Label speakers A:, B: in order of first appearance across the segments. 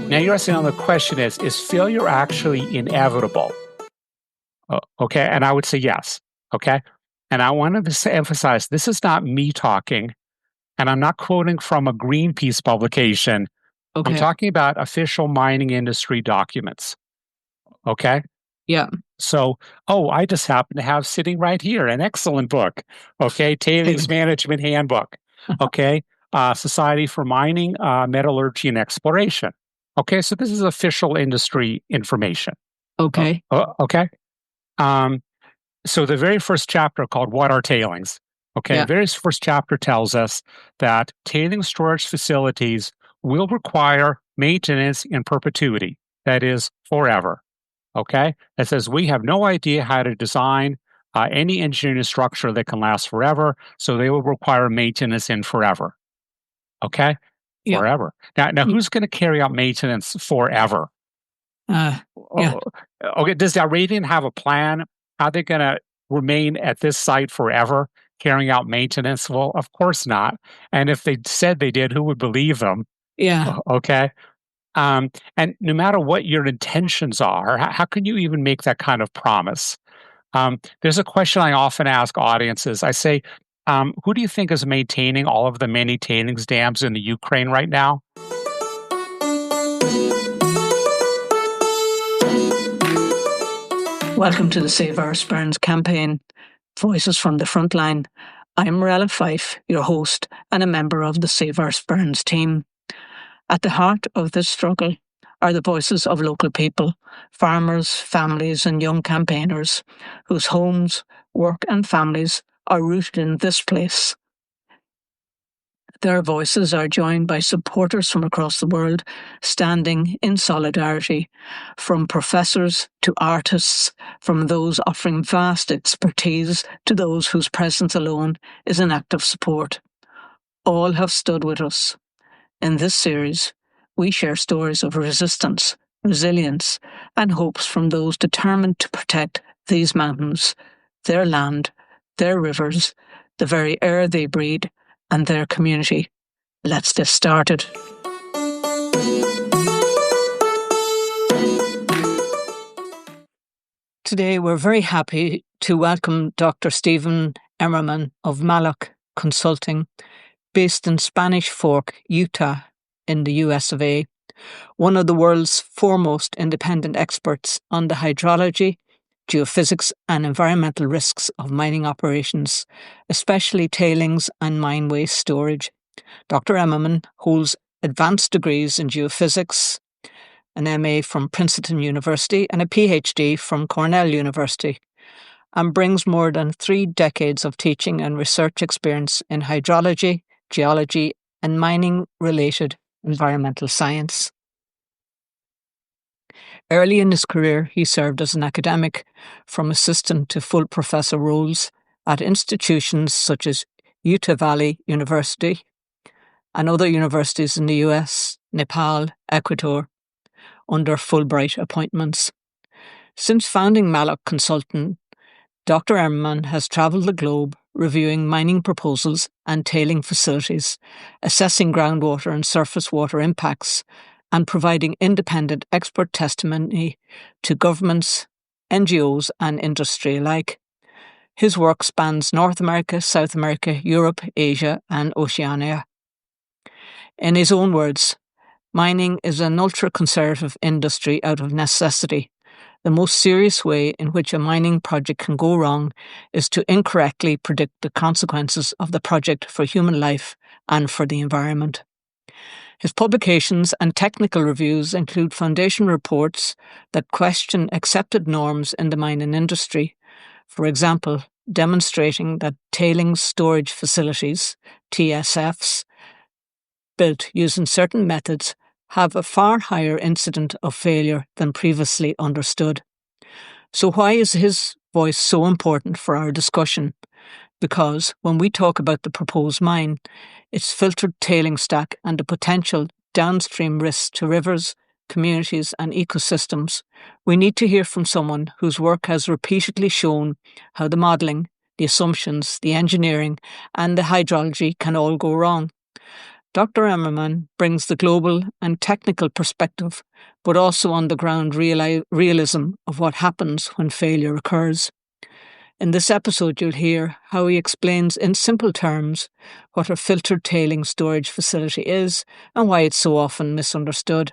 A: Now you're asking, the question is failure actually inevitable? Okay, and I would say yes. Okay, and I wanted to emphasize this is not me talking, and I'm not quoting from a Greenpeace publication.
B: Okay.
A: I'm talking about official mining industry documents. Okay?
B: Yeah.
A: So, I just happen to have sitting right here an excellent book. Okay, Tailings Management Handbook. Okay, Society for Mining, Metallurgy, and Exploration. Okay, so this is official industry information.
B: Okay.
A: Okay. So the very first chapter called "What Are Tailings?" Okay,
B: Yeah.
A: the very first chapter tells us that tailing storage facilities will require maintenance in perpetuity. That is, forever. Okay, it says we have no idea how to design any engineering structure that can last forever, so they will require maintenance in forever. Okay,
B: Yeah.
A: forever. Now, who's going to carry out maintenance forever?
B: Yeah.
A: Okay, does Dalradian have a plan? How they're going to remain at this site forever, carrying out maintenance? Well, of course not. And if they said they did, who would believe them?
B: Yeah.
A: Okay. And no matter what your intentions are, how can you even make that kind of promise? There's a question I often ask audiences. I say, who do you think is maintaining all of the many tailings dams in the Ukraine right now?
B: Welcome to the Save Our Sperrins campaign, Voices from the Frontline. I'm Marella Fife, your host and a member of the Save Our Sperrins team. At the heart of this struggle are the voices of local people, farmers, families and young campaigners whose homes, work and families are rooted in this place. Their voices are joined by supporters from across the world, standing in solidarity, from professors to artists, from those offering vast expertise to those whose presence alone is an act of support. All have stood with us. In this series, we share stories of resistance, resilience, and hopes from those determined to protect these mountains, their land, their rivers, the very air they breathe, and their community. Let's get started. Today, we're very happy to welcome Dr. Stephen Emerman of Malloch Consulting, based in Spanish Fork, Utah, in the US of A, one of the world's foremost independent experts on the hydrology, geophysics and environmental risks of mining operations, especially tailings and mine waste storage. Dr. Emerman holds advanced degrees in geophysics, an MA from Princeton University and a PhD from Cornell University, and brings more than 3 decades of teaching and research experience in hydrology, geology and mining-related environmental science. Early in his career, he served as an academic, from assistant to full professor roles at institutions such as Utah Valley University and other universities in the US, Nepal, Ecuador, under Fulbright appointments. Since founding Malloch Consulting, Dr. Emerman has travelled the globe reviewing mining proposals and tailing facilities, assessing groundwater and surface water impacts, and providing independent expert testimony to governments, NGOs and industry alike. His work spans North America, South America, Europe, Asia and Oceania. In his own words, mining is an ultra-conservative industry out of necessity. The most serious way in which a mining project can go wrong is to incorrectly predict the consequences of the project for human life and for the environment. His publications and technical reviews include foundation reports that question accepted norms in the mining industry, for example, demonstrating that tailings storage facilities, TSFs, built using certain methods have a far higher incidence of failure than previously understood. So why is his voice so important for our discussion? Because when we talk about the proposed mine, its filtered tailing stack and the potential downstream risks to rivers, communities and ecosystems, we need to hear from someone whose work has repeatedly shown how the modelling, the assumptions, the engineering and the hydrology can all go wrong. Dr. Emerman brings the global and technical perspective, but also on-the-ground realism of what happens when failure occurs. In this episode, you'll hear how he explains in simple terms what a filtered tailings storage facility is and why it's so often misunderstood,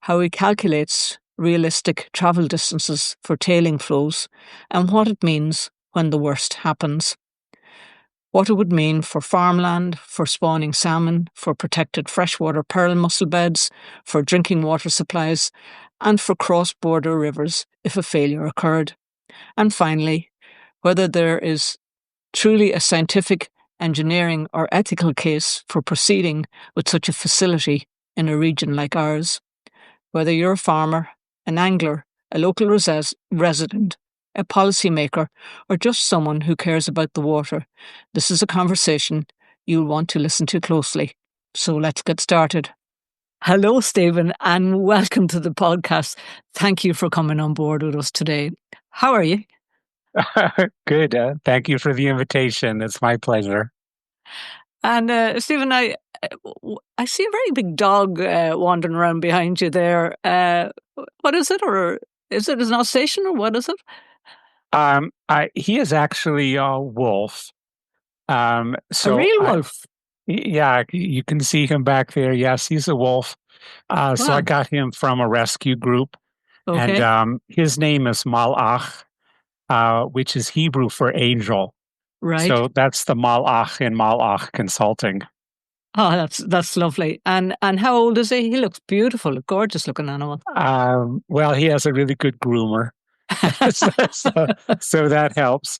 B: how he calculates realistic travel distances for tailing flows, and what it means when the worst happens. What it would mean for farmland, for spawning salmon, for protected freshwater pearl mussel beds, for drinking water supplies, and for cross-border rivers if a failure occurred. And finally, whether there is truly a scientific, engineering, or ethical case for proceeding with such a facility in a region like ours. Whether you're a farmer, an angler, a local resident, a policymaker, or just someone who cares about the water, this is a conversation you'll want to listen to closely. So let's get started. Hello, Stephen, and welcome to the podcast. Thank you for coming on board with us today. How are you?
A: Good. Thank you for the invitation. It's my pleasure.
B: And Stephen, I see a very big dog wandering around behind you there. What is it, or is it an Alsatian, or what is it?
A: He is actually a wolf.
B: A real wolf?
A: Yeah, you can see him back there. Yes, he's a wolf.
B: Wow.
A: So I got him from a rescue group.
B: Okay.
A: And his name is Malach, which is Hebrew for angel.
B: Right.
A: So that's the Malach in Malach Consulting.
B: Oh, that's lovely. And how old is he? He looks beautiful, a gorgeous looking animal.
A: Well, he has a really good groomer. so that helps.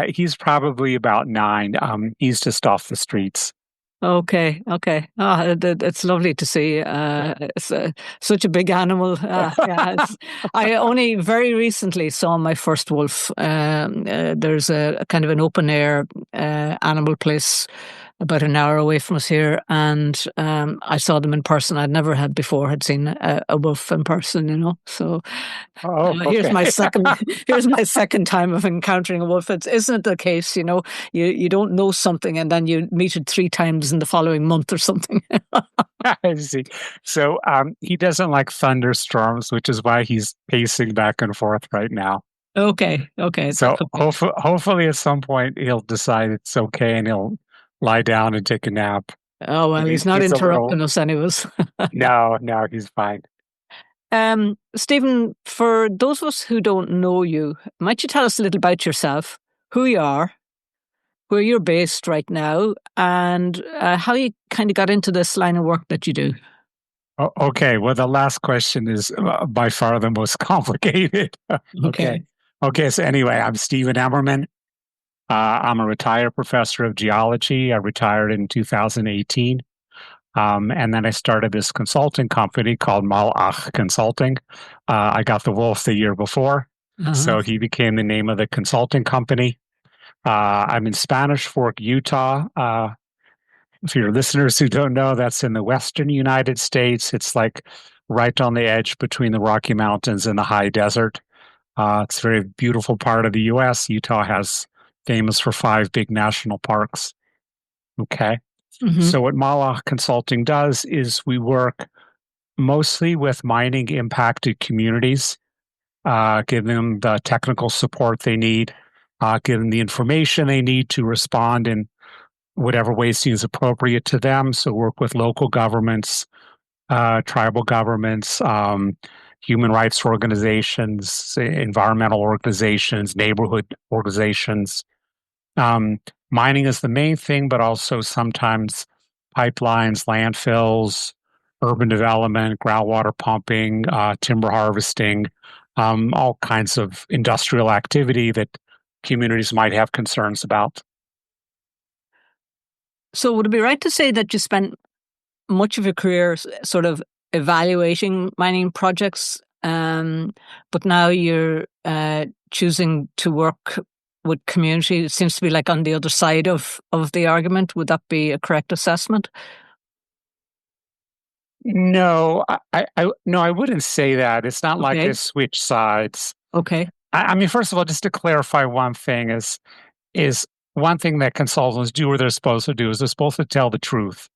A: He's probably about 9. He's just off the streets.
B: Okay. It's lovely to see. It's such a big animal. Yeah, I only very recently saw my first wolf. There's a kind of an open air animal place about an hour away from us here, and I saw them in person. I'd never had seen a wolf in person, so here's my second time of encountering a wolf. Isn't it the case, you don't know something and then you meet it 3 times in the following month or something.
A: I see. So he doesn't like thunderstorms, which is why he's pacing back and forth right now.
B: Okay.
A: So hopefully at some point he'll decide it's okay and he'll lie down and take a nap.
B: Oh, well, he's not interrupting us anyways.
A: No, he's fine.
B: Stephen, for those of us who don't know you, might you tell us a little about yourself, who you are, where you're based right now, and how you kind of got into this line of work that you do?
A: Okay, well, the last question is by far the most complicated. Okay, so anyway, I'm Stephen Emerman. I'm a retired professor of geology. I retired in 2018. And then I started this consulting company called Malach Consulting. I got the wolf the year before, so he became the name of the consulting company. I'm in Spanish Fork, Utah. For your listeners who don't know, that's in the western United States. It's like right on the edge between the Rocky Mountains and the high desert. It's a very beautiful part of the U.S. Utah has famous for 5 big national parks. Okay. Mm-hmm. So what Malach Consulting does is we work mostly with mining impacted communities, give them the technical support they need, give them the information they need to respond in whatever way seems appropriate to them. So work with local governments, tribal governments, human rights organizations, environmental organizations, neighborhood organizations. Mining is the main thing, but also sometimes pipelines, landfills, urban development, groundwater pumping, timber harvesting, all kinds of industrial activity that communities might have concerns about.
B: So would it be right to say that you spent much of your career sort of evaluating mining projects, but now you're choosing to work with community? It seems to be like on the other side of the argument. Would that be a correct assessment?
A: No, I wouldn't say that. It's not like I switch sides.
B: Okay.
A: I mean, first of all, just to clarify one thing is one thing that consultants do or they're supposed to do is they're supposed to tell the truth.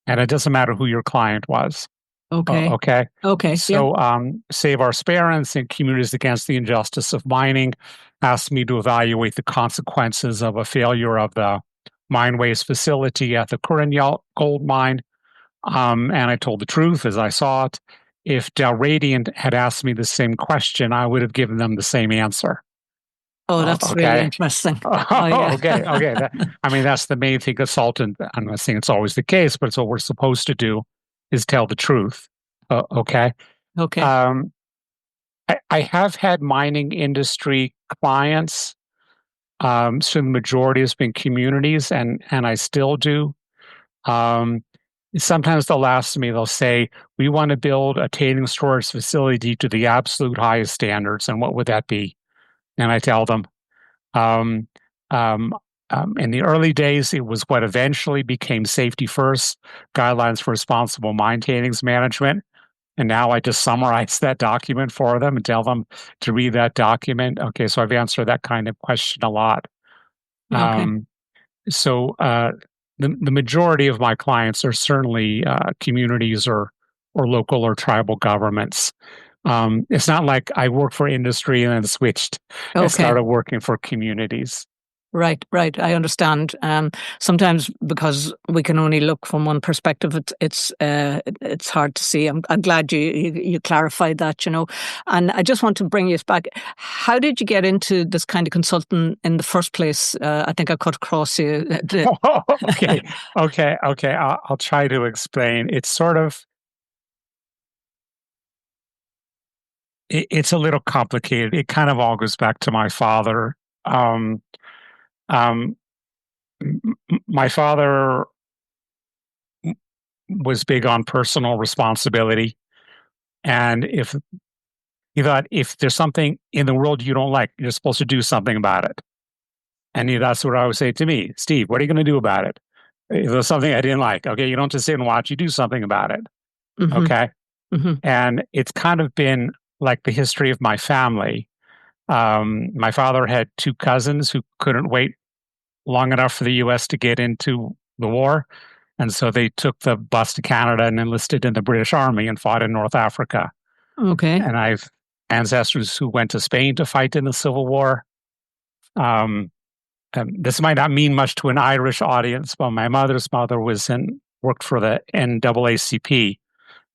A: And it doesn't matter who your client was.
B: Okay.
A: Okay.
B: Okay. Yeah.
A: So, Save Our Sperrins and Communities Against the Injustice of Mining asked me to evaluate the consequences of a failure of the mine waste facility at the Pollanroe Gold Mine. And I told the truth as I saw it. If Dalradian had asked me the same question, I would have given them the same answer.
B: Oh, that's really
A: Okay.
B: interesting. Oh, yeah.
A: Okay. That's the main thing. Consultant. I'm not saying it's always the case, but it's what we're supposed to do is tell the truth. Okay.
B: Okay.
A: I have had mining industry clients. So the majority has been communities, and I still do. Sometimes they'll ask me, they'll say, we want to build a tailings storage facility to the absolute highest standards. And what would that be? And I tell them, in the early days, it was what eventually became Safety First Guidelines for Responsible Mine Tailings Management. And now I just summarize that document for them and tell them to read that document. Okay, so I've answered that kind of question a lot.
B: Okay.
A: The majority of my clients are certainly communities or local or tribal governments. It's not like I worked for industry and then switched and started working for communities.
B: Right. I understand. Sometimes because we can only look from one perspective, it's hard to see. I'm glad you clarified that, And I just want to bring you back. How did you get into this kind of consulting in the first place? I think I cut across you.
A: Okay. I'll try to explain. It's sort of it's a little complicated. It kind of all goes back to my father. My father was big on personal responsibility. And if he thought if there's something in the world you don't like, you're supposed to do something about it. And that's what I would say to me, Steve, what are you going to do about it? If there's something I didn't like, okay, you don't just sit and watch, you do something about it.
B: Mm-hmm.
A: Okay.
B: Mm-hmm.
A: And it's kind of been like the history of my family. My father had two cousins who couldn't wait long enough for the U.S. to get into the war. And so they took the bus to Canada and enlisted in the British Army and fought in North Africa.
B: Okay.
A: And I've ancestors who went to Spain to fight in the Civil War. This might not mean much to an Irish audience, but my mother's mother worked for the NAACP,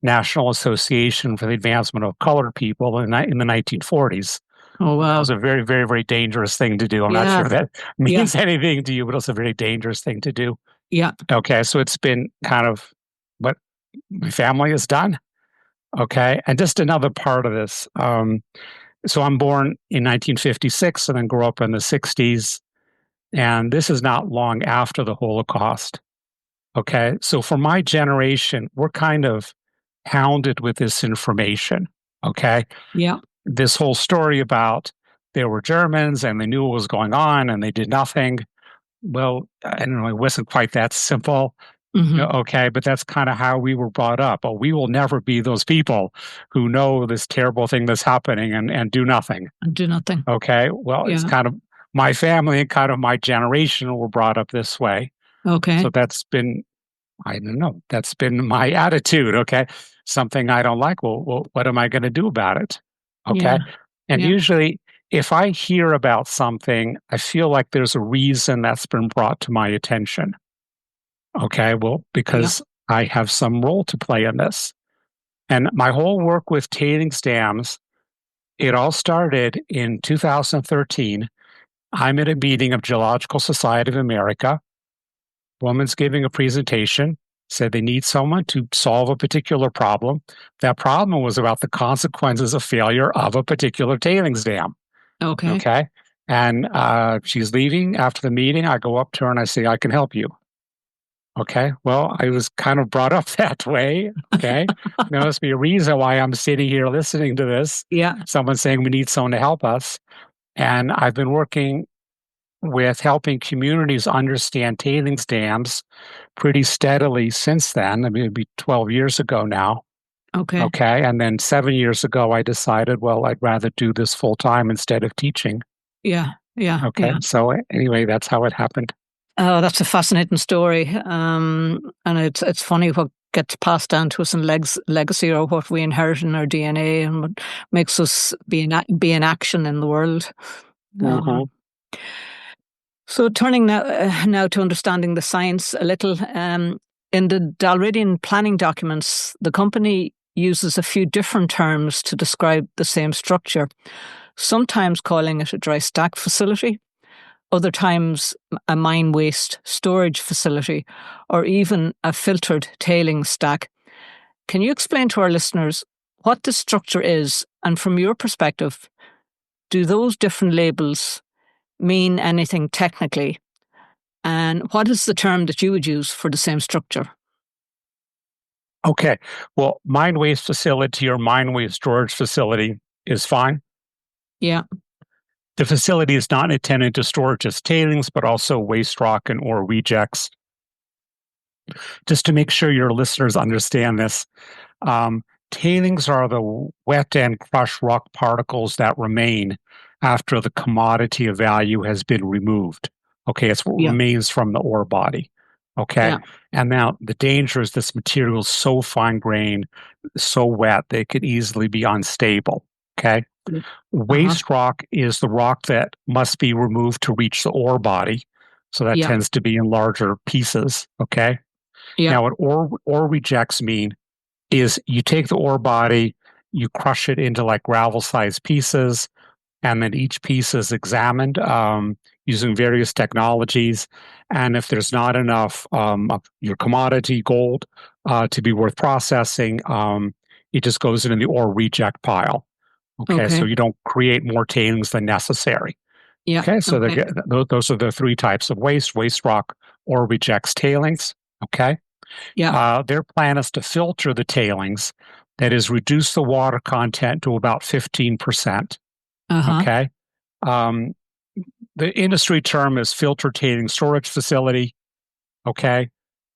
A: National Association for the Advancement of Colored People, in the 1940s.
B: Oh, wow.
A: It was a very, very, very dangerous thing to do. I'm not sure that means anything to you, but it's a very dangerous thing to do.
B: Yeah.
A: Okay, so it's been kind of what my family has done. Okay, and just another part of this. So I'm born in 1956 and then grew up in the 60s. And this is not long after the Holocaust. Okay, so for my generation, we're kind of hounded with this information. Okay.
B: Yeah.
A: This whole story about there were Germans and they knew what was going on and they did nothing. Well, I don't know, it wasn't quite that simple.
B: Mm-hmm.
A: Okay, but that's kind of how we were brought up. But we will never be those people who know this terrible thing that's happening and do nothing.
B: And do nothing.
A: Okay, well, it's kind of my family and kind of my generation were brought up this way.
B: Okay.
A: So that's been, I don't know, that's been my attitude. Okay, something I don't like. Well, what am I going to do about it? Okay. And usually if I hear about something, I feel like there's a reason that's been brought to my attention. Okay. Well, because I have some role to play in this. And my whole work with tailings dams, it all started in 2013. I'm at a meeting of Geological Society of America. Woman's giving a presentation, said they need someone to solve a particular problem. That problem was about the consequences of failure of a particular tailings dam. Okay. And she's leaving after the meeting. I go up to her and I say, I can help you. Okay. Well, I was kind of brought up that way. Okay. There must be a reason why I'm sitting here listening to this.
B: Yeah.
A: Someone saying we need someone to help us. And I've been working with helping communities understand tailings dams pretty steadily since then. I mean, it'd be 12 years ago now.
B: Okay.
A: And then 7 years ago, I decided, well, I'd rather do this full time instead of teaching.
B: Yeah.
A: Okay. So anyway, that's how it happened.
B: Oh, that's a fascinating story. And it's funny what gets passed down to us in legacy, or what we inherit in our DNA, and what makes us be in action in the world.
A: Mhm.
B: So turning now to understanding the science a little, in the Dalradian planning documents, the company uses a few different terms to describe the same structure, sometimes calling it a dry stack facility, other times a mine waste storage facility, or even a filtered tailings stack. Can you explain to our listeners what this structure is, and from your perspective, do those different labels mean anything technically? And what is the term that you would use for the same structure?
A: Okay. Well, mine waste facility or mine waste storage facility is fine.
B: Yeah.
A: The facility is not intended to store just tailings, but also waste rock and ore rejects. Just to make sure your listeners understand this, um, tailings are the wet and crushed rock particles that remain after the commodity of value has been removed. Okay, it's what
B: Yeah.
A: remains from the ore body. Okay,
B: Yeah.
A: and now the danger is this material is so fine grained, so wet, they could easily be unstable. Okay,
B: Yeah. Uh-huh.
A: waste rock is the rock that must be removed to reach the ore body. So that
B: Yeah.
A: tends to be in larger pieces. Okay,
B: Yeah.
A: now what ore rejects mean is you take the ore body, you crush it into like gravel sized pieces, and then each piece is examined using various technologies. And if there's not enough of your commodity gold to be worth processing, it just goes into the ore reject pile. Okay, so
B: Okay.
A: you don't create more tailings than necessary.
B: Yeah.
A: Okay, so
B: Okay.
A: those are the three types of waste rock, ore rejects, tailings. Okay.
B: Yeah.
A: Their plan is to filter the tailings, that is, reduce the water content to about 15%.
B: Uh-huh.
A: Okay. Um, the industry term is filter tailings storage facility. Okay.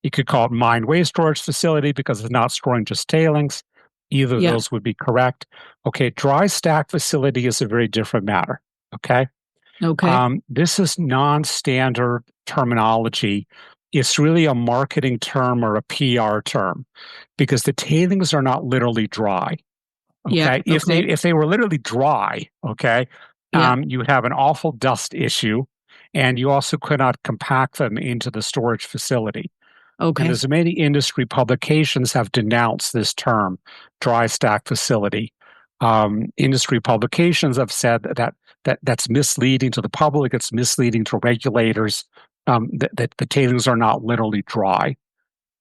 A: You could call it mine waste storage facility because it's not storing just tailings. Either of
B: Yeah.
A: those would be correct. Okay. Dry stack facility is a very different matter. Okay.
B: Okay.
A: This is non-standard terminology. It's really a marketing term or a PR term because the tailings are not literally dry.
B: Yeah.
A: Okay,
B: Okay.
A: if they were literally dry, okay,
B: Yeah.
A: you would have an awful dust issue, and you also could not compact them into the storage facility. And
B: Okay.
A: as many industry publications have denounced this term, dry stack facility. Industry publications have said that's misleading to the public. It's misleading to regulators. That the tailings are not literally dry.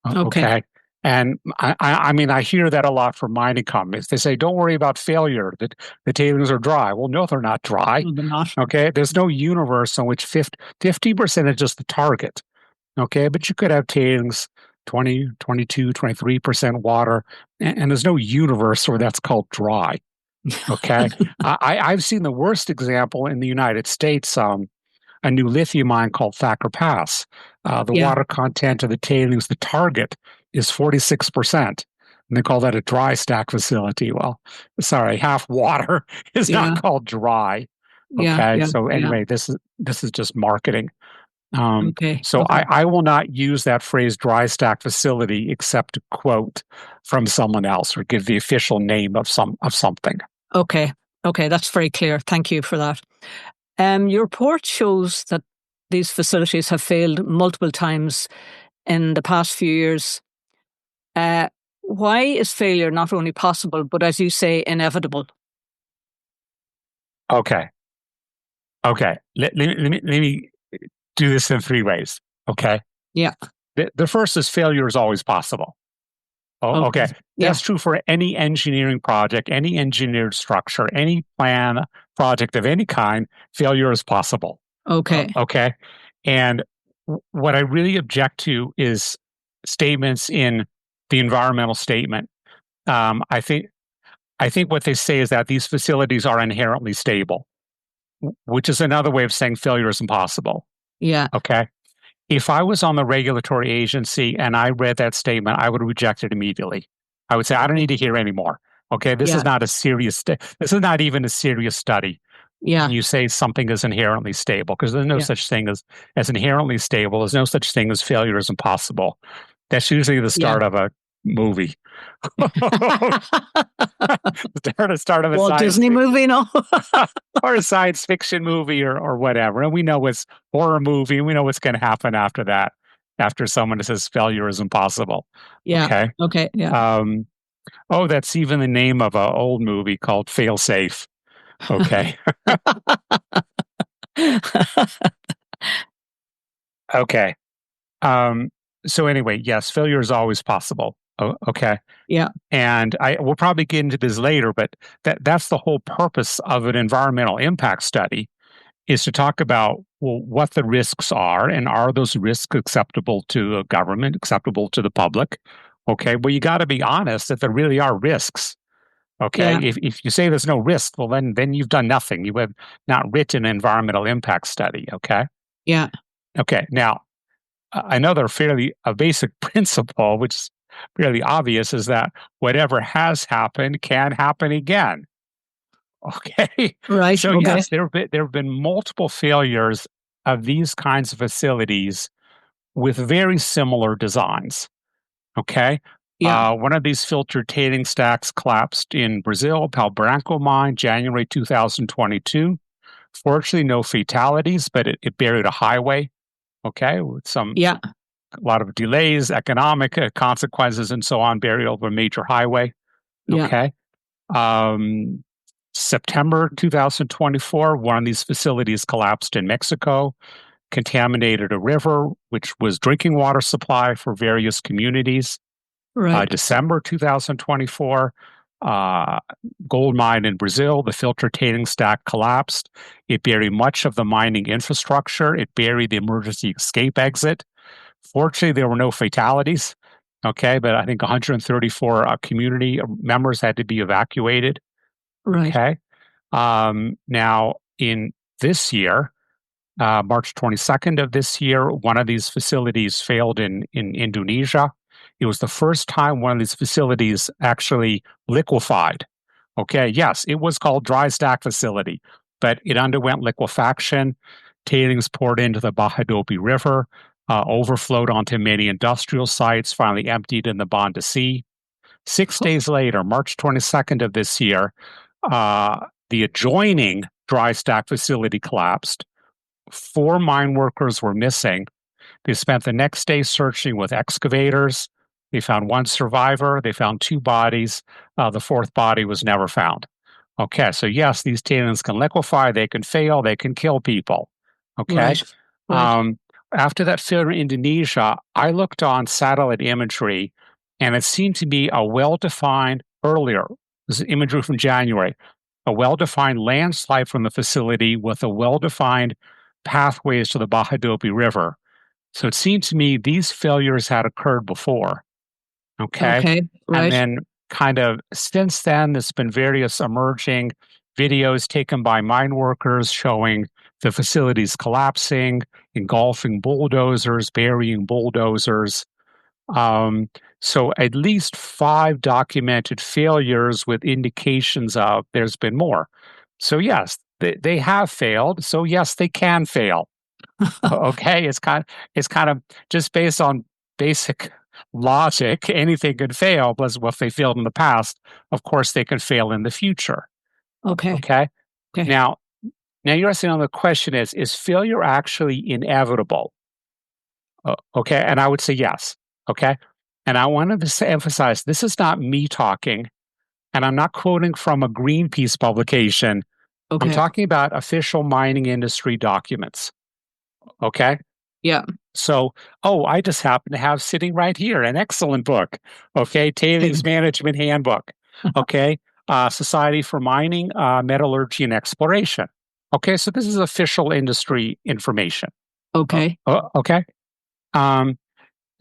B: Okay.
A: Okay. And I mean, I hear that a lot from mining companies. They say, don't worry about failure, that the tailings are dry. Well, no, they're not dry.
B: No, they're not.
A: Okay. There's no universe in which 50% is just the target. Okay. But you could have tailings 20, 22, 23% water, and there's no universe where that's called dry. Okay. I've seen the worst example in the United States. A new lithium mine called Thacker Pass. The
B: Yeah.
A: water content of the tailings, the target is 46%. And they call that a dry stack facility. Well, sorry, half water is
B: Yeah.
A: not called dry.
B: Yeah.
A: Okay.
B: Yeah.
A: So
B: Yeah.
A: anyway, this is just marketing.
B: Okay.
A: So
B: Okay.
A: I will not use that phrase dry stack facility except to quote from someone else or give the official name of something.
B: Okay. Okay. That's very clear. Thank you for that. Your report shows that these facilities have failed multiple times in the past few years. Why is failure not only possible, but as you say, inevitable?
A: Okay. Okay. Let me do this in three ways. Okay.
B: Yeah.
A: The first is failure is always possible. Oh,
B: Okay.
A: okay.
B: Yeah.
A: That's true for any engineering project, any engineered structure, any plan project of any kind. Failure is possible.
B: Okay.
A: Okay. And what I really object to is statements in the environmental statement. I think what they say is that these facilities are inherently stable, which is another way of saying failure is impossible.
B: Yeah.
A: Okay. If I was on the regulatory agency and I read that statement, I would reject it immediately. I would say, I don't need to hear anymore. Okay, this
B: Yeah.
A: is not a serious. This is not even a serious study.
B: Yeah.
A: when you say something is inherently stable, because there's no
B: Yeah.
A: such thing as inherently stable. There's no such thing as failure is impossible. That's usually the
B: Yeah.
A: start of a movie. start of a
B: Walt
A: science
B: Disney movie, no?
A: or a science fiction movie or whatever. And we know it's horror movie. And we know what's going to happen after that, after someone says failure is impossible.
B: Yeah.
A: Okay.
B: Okay. Yeah.
A: Oh, that's even the name of an old movie called Fail Safe. Okay. Okay. So anyway, yes, failure is always possible. Okay.
B: Yeah.
A: And we'll probably get into this later, but that's the whole purpose of an environmental impact study, is to talk about, well, what the risks are, and are those risks acceptable to a government, acceptable to the public? Okay. Well, you got to be honest that there really are risks. Okay.
B: Yeah.
A: If you say there's no risk, well, then you've done nothing. You have not written an environmental impact study. Okay.
B: Yeah.
A: Okay. Now, another a basic principle, which is fairly obvious, is that whatever has happened can happen again. Okay.
B: Right.
A: So
B: Okay.
A: yes, there have been multiple failures of these kinds of facilities with very similar designs. Okay.
B: Yeah.
A: One of these filtered tailing stacks collapsed in Brazil, Pollanroe mine, January 2022. Fortunately, no fatalities, but it buried a highway. Okay, with
B: Yeah.
A: a lot of delays, economic consequences, and so on, buried over a major highway.
B: Yeah.
A: Okay. September 2024, one of these facilities collapsed in Mexico, contaminated a river, which was drinking water supply for various communities.
B: Right.
A: December 2024, gold mine in Brazil, the filter tailing stack collapsed. It buried much of the mining infrastructure. It buried the emergency escape exit. Fortunately, there were no fatalities. Okay, but I think 134 community members had to be evacuated.
B: Right.
A: Okay. Now, in this year, March 22nd of this year, one of these facilities failed in Indonesia. It was the first time one of these facilities actually liquefied. Okay, yes, it was called dry stack facility, but it underwent liquefaction. Tailings poured into the Bahadopi River, overflowed onto many industrial sites, finally emptied in the Banda Sea. 6 days later, March 22nd of this year, the adjoining dry stack facility collapsed. 4 mine workers were missing. They spent the next day searching with excavators. They found 1 survivor. They found 2 bodies. The 4th body was never found. Okay, so yes, these tailings can liquefy, they can fail, they can kill people. Okay.
B: Right.
A: After that failure in Indonesia, I looked on satellite imagery, and it seemed to be a well-defined earlier. This is imagery from January. A well-defined landslide from the facility with a well-defined pathways to the Bahadopi River. So it seemed to me these failures had occurred before. Okay.
B: Okay. Right.
A: And then kind of since then, there's been various emerging videos taken by mine workers showing the facilities collapsing, engulfing bulldozers, burying bulldozers. So at least 5 documented failures with indications of there's been more. So yes, they have failed. So yes, they can fail. Okay, it's kind of just based on basic logic. Anything could fail, but if they failed in the past, of course they can fail in the future.
B: Okay.
A: Okay.
B: Okay.
A: Now you're asking on the question is failure actually inevitable? Okay, and I would say yes. Okay, and I wanted to emphasize this is not me talking, and I'm not quoting from a Greenpeace publication. I'm
B: Okay.
A: talking about official mining industry documents. Okay.
B: Yeah.
A: So, I just happen to have sitting right here an excellent book. Okay. Tailings Management Handbook. Okay. Society for Mining, Metallurgy, and Exploration. Okay. So this is official industry information.
B: Okay.
A: Okay.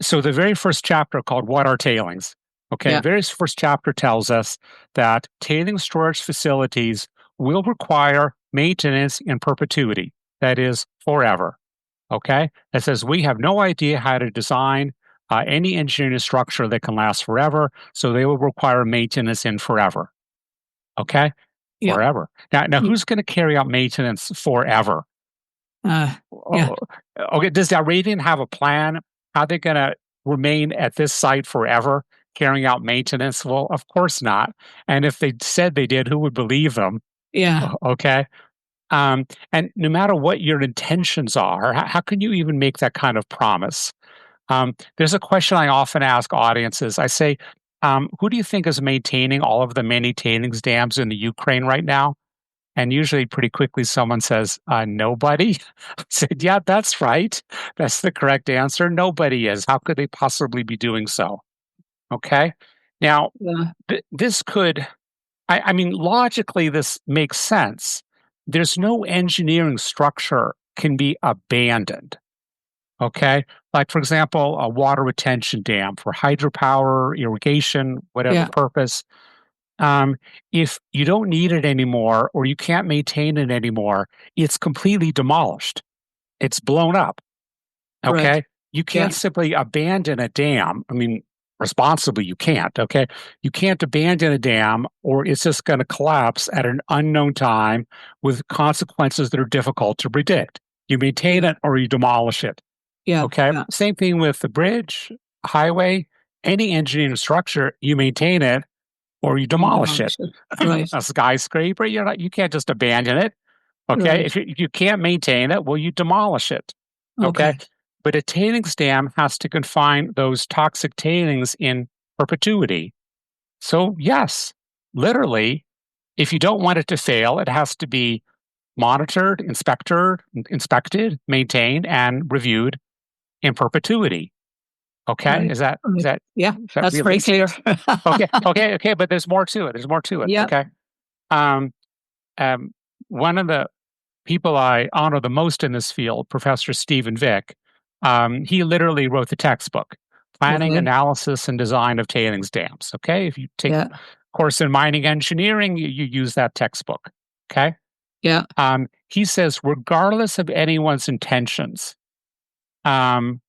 A: So the very first chapter called What Are Tailings? Okay.
B: Yeah.
A: The very first chapter tells us that tailing storage facilities will require maintenance in perpetuity. That is forever. Okay. It says we have no idea how to design any engineering structure that can last forever. So they will require maintenance in forever. Okay.
B: Yeah.
A: Forever. Now, who's going to carry out maintenance forever?
B: Yeah.
A: Okay, does Dalradian have a plan? How they going to remain at this site forever, carrying out maintenance? Well, of course not. And if they said they did, who would believe them?
B: Yeah.
A: Okay. And no matter what your intentions are, how can you even make that kind of promise? There's a question I often ask audiences. I say, who do you think is maintaining all of the many tailings dams in the Ukraine right now? And usually, pretty quickly, someone says, nobody. I said, yeah, that's right. That's the correct answer. Nobody is. How could they possibly be doing so? Okay. Now,
B: Yeah.
A: this could, I mean, logically, this makes sense. There's no engineering structure can be abandoned. Okay. Like, for example, a water retention dam for hydropower, irrigation, whatever
B: Yeah.
A: purpose. If you don't need it anymore or you can't maintain it anymore, it's completely demolished. It's blown up.
B: Right.
A: Okay. You
B: Yeah.
A: can't simply abandon a dam. I mean, responsibly, you can't. Okay. You can't abandon a dam or it's just going to collapse at an unknown time with consequences that are difficult to predict. You maintain
B: Yeah.
A: it or you demolish it.
B: Yeah.
A: Okay.
B: Yeah.
A: Same thing with the bridge, highway, any engineering structure, you maintain it or you demolish it.
B: Right.
A: A skyscraper, you can't just abandon it. Okay.
B: Right.
A: If you can't maintain it, well, you demolish it. Okay.
B: Okay.
A: But a tailings dam has to confine those toxic tailings in perpetuity. So, yes, literally, if you don't want it to fail, it has to be monitored, inspected, maintained, and reviewed in perpetuity. Okay,
B: Right.
A: is that is
B: Right.
A: that
B: Yeah.
A: is that
B: That's very
A: realistic?
B: clear.
A: Okay. But there's more to it. There's more to it.
B: Yeah.
A: Okay. Um, um, One of the people I honor the most in this field, Professor Stephen Vick, he literally wrote the textbook, Planning,
B: Okay.
A: Analysis, and Design of Tailings Dams. Okay, if you take
B: Yeah.
A: a course in mining engineering, you use that textbook. Okay.
B: Yeah.
A: He says, regardless of anyone's intentions, um,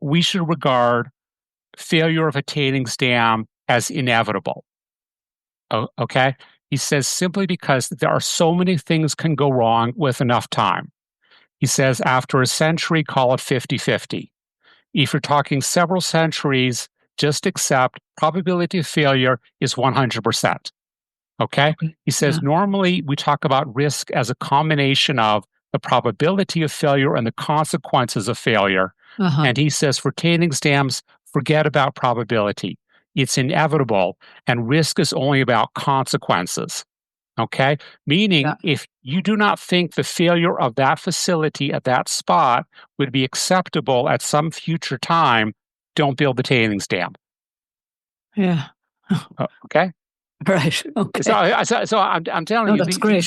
A: we should regard failure of a tailings dam as inevitable. Okay. He says simply because there are so many things can go wrong with enough time. He says after a century, call it 50-50. If you're talking several centuries, just accept probability of failure is 100%. Okay.
B: Okay.
A: He
B: Yeah.
A: says normally we talk about risk as a combination of the probability of failure and the consequences of failure.
B: Uh-huh.
A: And he says for tailings dams, forget about probability. It's inevitable, and risk is only about consequences. Okay. Meaning,
B: Yeah.
A: if you do not think the failure of that facility at that spot would be acceptable at some future time, don't build the tailings dam.
B: Yeah.
A: Okay.
B: Right. Okay.
A: So I'm telling
B: No,
A: you,
B: that's great.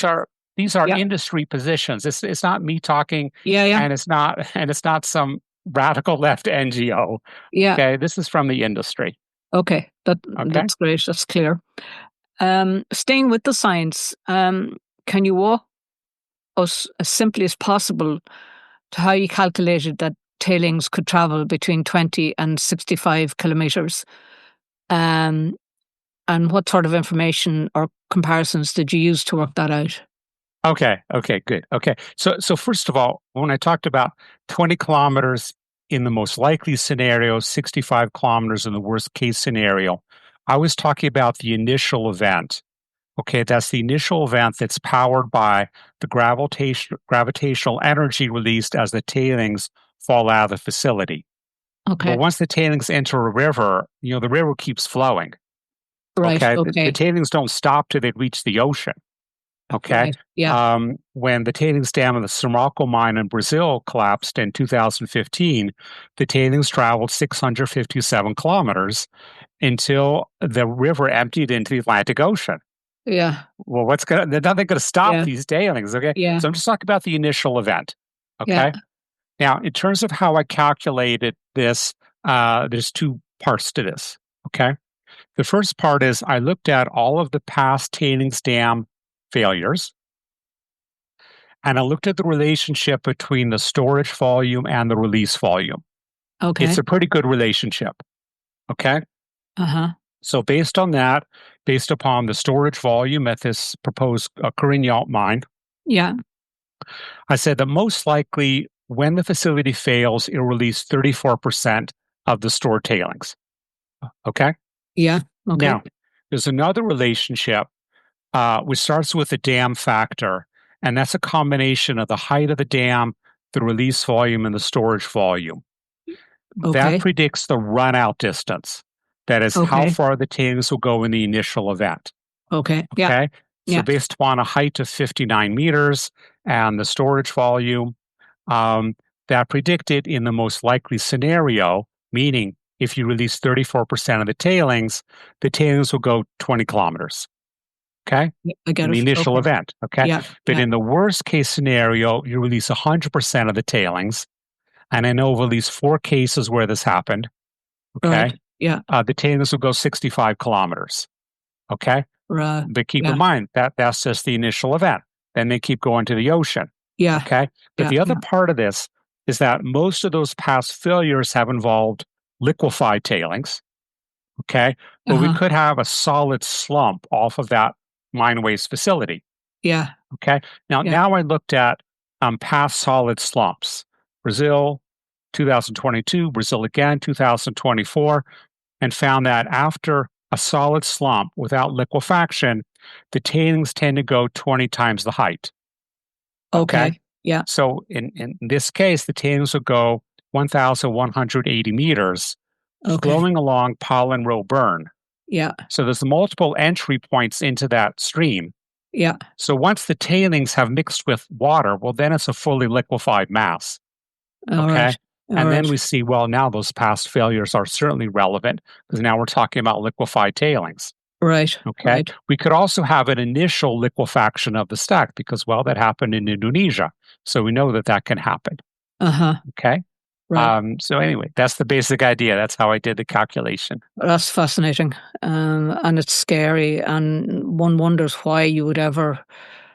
A: these are
B: Yeah.
A: industry positions. It's not me talking,
B: Yeah. Yeah.
A: and it's not some radical left NGO.
B: Yeah.
A: Okay, this is from the industry.
B: Okay.
A: Okay.
B: That's great. That's clear. Staying with the science, can you walk us as simply as possible to how you calculated that tailings could travel between 20 and 65 kilometres? And what sort of information or comparisons did you use to work that out?
A: Okay. Good. Okay. So first of all, when I talked about 20 kilometers in the most likely scenario, 65 kilometers in the worst case scenario, I was talking about the initial event. Okay, that's the initial event that's powered by the gravitational energy released as the tailings fall out of the facility. Well,
B: Okay.
A: once the tailings enter a river, the river keeps flowing.
B: Right.
A: Okay, the
B: Okay.
A: tailings don't stop till they reach the ocean. Okay.
B: Right. Yeah.
A: When the tailings dam in the Sirocco mine in Brazil collapsed in 2015, the tailings traveled 657 kilometers until the river emptied into the Atlantic Ocean.
B: Yeah.
A: Well, they're nothing going to stop
B: Yeah.
A: these tailings. Okay.
B: Yeah.
A: So I'm just talking about the initial event.
B: Yeah.
A: Okay. Now, in terms of how I calculated this, there's two parts to this. Okay. The first part is I looked at all of the past tailings dam failures, and I looked at the relationship between the storage volume and the release volume.
B: Okay.
A: It's a pretty good relationship. Okay.
B: Uh-huh.
A: So based on that, based upon the storage volume at this proposed Corignac mine,
B: Yeah.
A: I said that most likely when the facility fails, it'll release 34% of the stored tailings. Okay?
B: Yeah. Okay.
A: Now, there's another relationship which starts with the dam factor, and that's a combination of the height of the dam, the release volume, and the storage volume. That
B: Okay.
A: predicts the run-out distance. That is how
B: Okay.
A: far the tailings will go in the initial event.
B: Okay. Yeah.
A: Okay? So
B: Yeah.
A: based upon a height of 59 meters and the storage volume, that predicted in the most likely scenario, meaning if you release 34% of the tailings will go 20 kilometers. Okay?
B: I get
A: In the
B: it.
A: initial
B: Okay.
A: event. Okay?
B: Yeah.
A: But
B: Yeah.
A: in the worst case scenario, you release 100% of the tailings. And I know of at least 4 cases where this happened. Okay?
B: Right. Yeah.
A: The tailings will go 65 kilometers. Okay?
B: Right.
A: But keep
B: Yeah.
A: in mind that that's just the initial event. Then they keep going to the ocean.
B: Yeah.
A: Okay? But
B: Yeah.
A: the other
B: Yeah.
A: part of this is that most of those past failures have involved liquefied tailings. Okay? But we could have a solid slump off of that mine waste facility.
B: Yeah.
A: Okay?
B: Yeah.
A: Now I looked at past solid slumps. Brazil, 2022, Brazil again, 2024, and found that after a solid slump without liquefaction, the tailings tend to go 20 times the height.
B: Okay. Yeah.
A: So in this case, the tailings will go 1,180 meters,
B: Okay.
A: flowing along Pollanroe Burn.
B: Yeah.
A: So there's multiple entry points into that stream.
B: Yeah.
A: So once the tailings have mixed with water, well, then it's a fully liquefied mass.
B: All
A: Okay.
B: right. All
A: And then
B: right.
A: we see, well, now those past failures are certainly relevant because now we're talking about liquefied tailings.
B: Right.
A: Okay.
B: Right.
A: We could also have an initial liquefaction of the stack because, well, that happened in Indonesia. So we know that that can happen. Okay.
B: Right.
A: So anyway, that's the basic idea. That's how I did the calculation.
B: That's fascinating. And it's scary. And one wonders why you would ever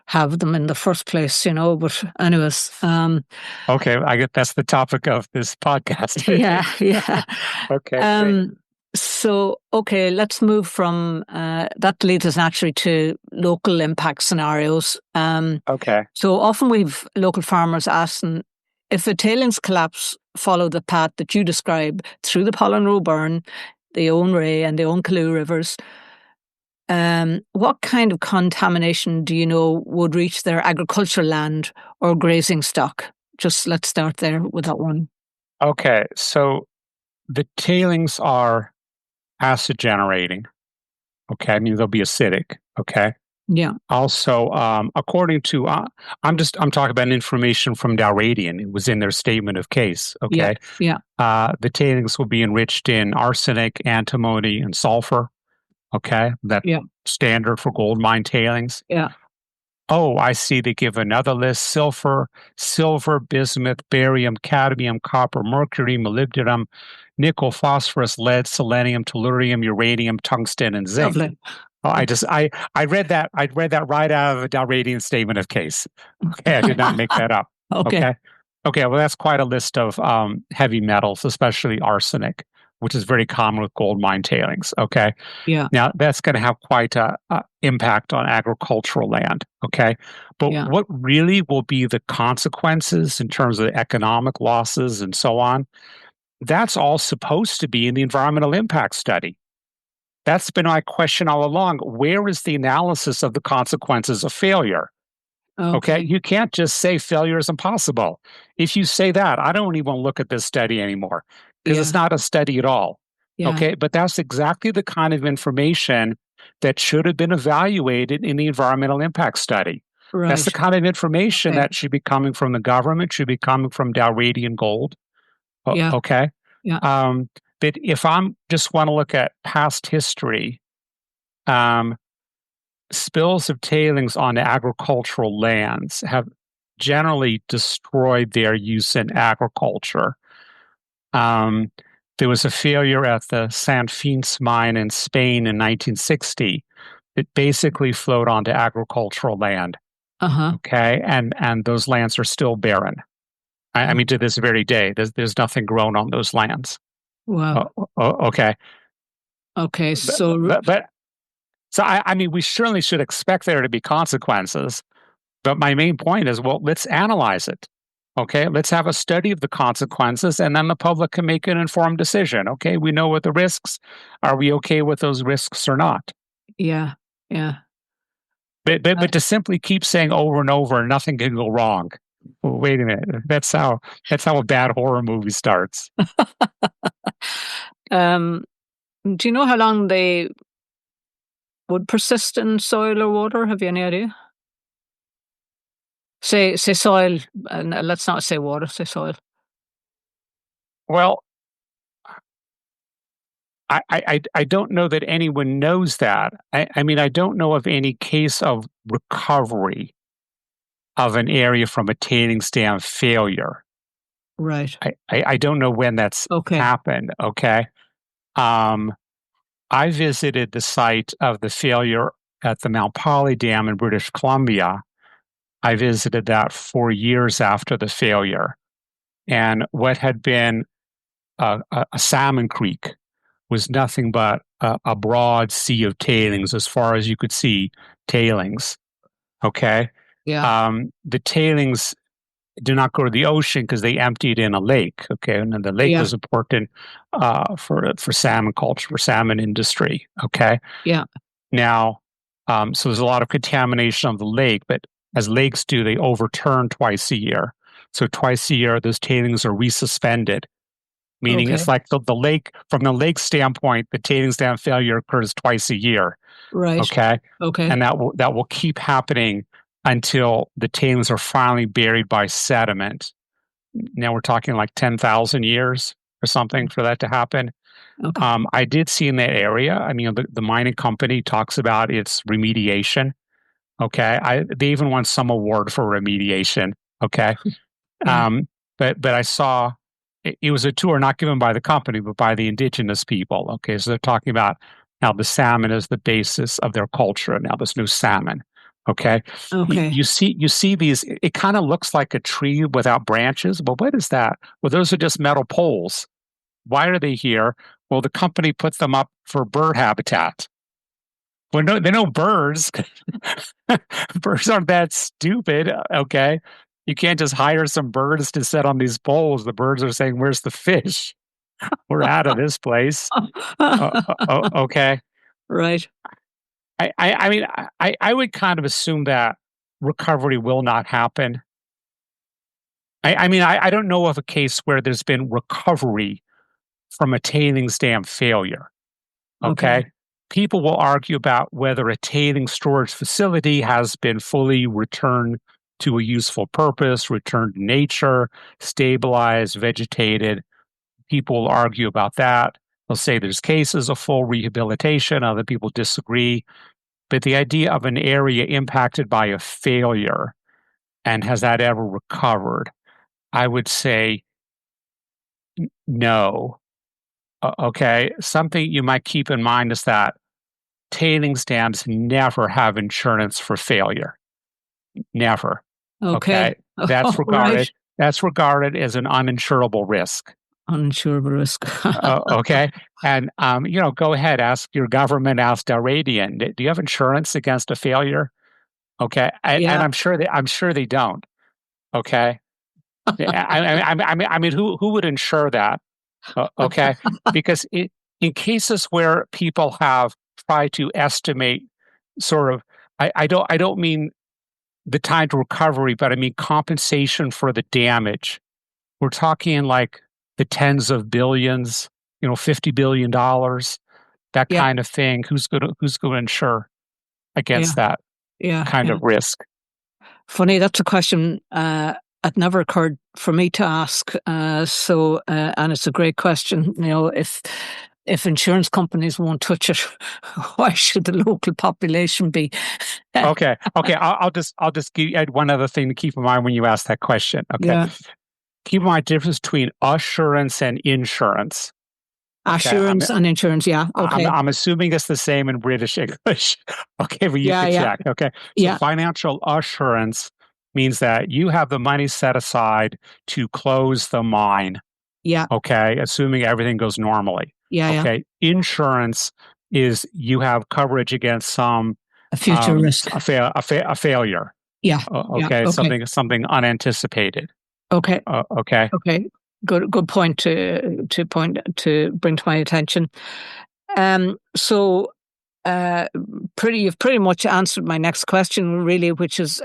B: have them in the first place, But anyways,
A: Okay, I get that's the topic of this podcast.
B: yeah, yeah.
A: Okay, great.
B: So, okay, let's move from that leads us naturally to local impact scenarios.
A: Okay.
B: So often we've local farmers asking if a tailings collapse follow the path that you describe through the Pollanroe Burn, the Owenreagh and the Owenkillew rivers, what kind of contamination do you know would reach their agricultural land or grazing stock? Just let's start there with that one.
A: Okay, so the tailings are acid generating. Okay, I mean they'll be acidic. Okay.
B: Yeah.
A: Also, according to I'm talking about information from Dalradian. It was in their statement of case. Okay.
B: Yeah.
A: The tailings will be enriched in arsenic, antimony, and sulfur. Okay, that standard for gold mine tailings.
B: Yeah.
A: Oh, I see. They give another list: silver, bismuth, barium, cadmium, copper, mercury, molybdenum, nickel, phosphorus, lead, selenium, tellurium, uranium, tungsten, and zinc.
B: Lovely.
A: Oh, I read that right out of a Dalradian statement of case. Okay, I did not make that up.
B: Okay.
A: Okay. Well, that's quite a list of heavy metals, especially arsenic, which is very common with gold mine tailings. Okay.
B: Yeah.
A: Now that's going to have quite a impact on agricultural land. Okay. But what really will be the consequences in terms of economic losses and so on? That's all supposed to be in the environmental impact study. That's been my question all along. Where is the analysis of the consequences of failure? Okay. You can't just say failure is impossible. If you say that, I don't even look at this study anymore because it's not a study at all.
B: Yeah.
A: Okay. But that's exactly the kind of information that should have been evaluated in the environmental impact study.
B: Right.
A: That's the kind of information that should be coming from the government, should be coming from Dalradian Gold. Okay.
B: Yeah.
A: But if I'm just want to look at past history, spills of tailings on agricultural lands have generally destroyed their use in agriculture. There was a failure at the Sant Fins mine in Spain in 1960. It basically flowed onto agricultural land. Okay, and those lands are still barren. I mean, to this very day, there's nothing grown on those lands.
B: Wow.
A: Okay.
B: Okay.
A: But,
B: So,
A: I mean, we certainly should expect there to be consequences. But my main point is, well, let's analyze it. Okay, let's have a study of the consequences, and then the public can make an informed decision. Okay, we know what the risks. Are we okay with those risks or not?
B: yeah, yeah.
A: But to simply keep saying over and over, nothing can go wrong. Well, wait a minute. That's how a bad horror movie starts.
B: Um, do you know how long they would persist in soil or water? Have you any idea? Say soil, and let's not say water. Say soil.
A: Well, I don't know that anyone knows that. I mean, I don't know of any case of recovery of an area from a tailings dam failure.
B: Right.
A: I don't know when that's
B: Okay.
A: happened. Okay. Um, I visited the site of the failure at the Mount Poly Dam in British Columbia. I visited that 4 years after the failure. And what had been a salmon creek was nothing but a broad sea of tailings as far as you could see tailings. Okay.
B: Yeah.
A: The tailings do not go to the ocean because they emptied in a lake. Okay. And then the lake
B: Yeah.
A: was important for salmon culture, for salmon industry. Okay.
B: Yeah.
A: Now, so there's a lot of contamination of the lake, but as lakes do, they overturn twice a year. So twice a year, those tailings are resuspended, meaning
B: Okay.
A: it's like the lake, from the lake standpoint, the tailings dam failure occurs twice a year.
B: Right.
A: Okay.
B: Okay.
A: And that will keep happening until the tailings are finally buried by sediment. Now we're talking like 10,000 years or something for that to happen.
B: Okay.
A: I did see in that area, I mean, the mining company talks about its remediation. Okay. They even won some award for remediation. Okay.
B: Yeah.
A: But I saw it was a tour not given by the company, but by the indigenous people. Okay. So they're talking about how the salmon is the basis of their culture. Now there's no salmon. Okay.
B: Okay.
A: You see these, it kind of looks like a tree without branches, but what is that? Well, those are just metal poles. Why are they here? Well, the company put them up for bird habitat. Well, no, they know birds. Birds aren't that stupid. Okay. You can't just hire some birds to sit on these poles. The birds are saying, "Where's the fish? We're out of this place." Okay.
B: Right.
A: I mean, I would kind of assume that recovery will not happen. I mean, I don't know of a case where there's been recovery from a tailings dam failure.
B: Okay.
A: Okay. People will argue about whether a tailings storage facility has been fully returned to a useful purpose, returned to nature, stabilized, vegetated. People will argue about that. They'll say there's cases of full rehabilitation. Other people disagree. But the idea of an area impacted by a failure and has that ever recovered, I would say no. Okay. Something you might keep in mind is that tailings dams never have insurance for failure. Never.
B: Okay.
A: Okay. That's
B: Right.
A: regarded as an uninsurable risk.
B: Uninsurable risk.
A: Okay. And go ahead, ask your government, ask Dalradian. Do you have insurance against a failure? Okay. And
B: Yeah.
A: I'm sure they don't. Okay. I mean, who would insure that? Okay. Because in cases where people have tried to estimate sort of, I don't mean the time to recovery, but I mean compensation for the damage. We're talking like the tens of billions, $50 billion, that
B: Yeah.
A: kind of thing. Who's going to insure
B: Yeah.
A: against that
B: Yeah.
A: kind
B: Yeah.
A: of risk?
B: Funny, that's a question it never occurred for me to ask. And it's a great question. If insurance companies won't touch it, why should the local population be?
A: Okay. I'll just add one other thing to keep in mind when you ask that question. Okay.
B: Yeah.
A: Keep in mind the difference between assurance and insurance. Okay.
B: Assurance and insurance. Yeah. Okay.
A: I'm assuming it's the same in British English. Okay, but you can check. Okay. So
B: Yeah.
A: financial assurance means that you have the money set aside to close the mine.
B: Yeah.
A: Okay. Assuming everything goes normally.
B: Yeah, yeah.
A: Okay. Insurance is you have coverage against some
B: A future risk.
A: a failure.
B: Yeah. Yeah.
A: Okay.
B: Okay.
A: Something unanticipated.
B: Okay.
A: Okay.
B: Okay. Good point to bring to my attention. So you've pretty much answered my next question, really, which is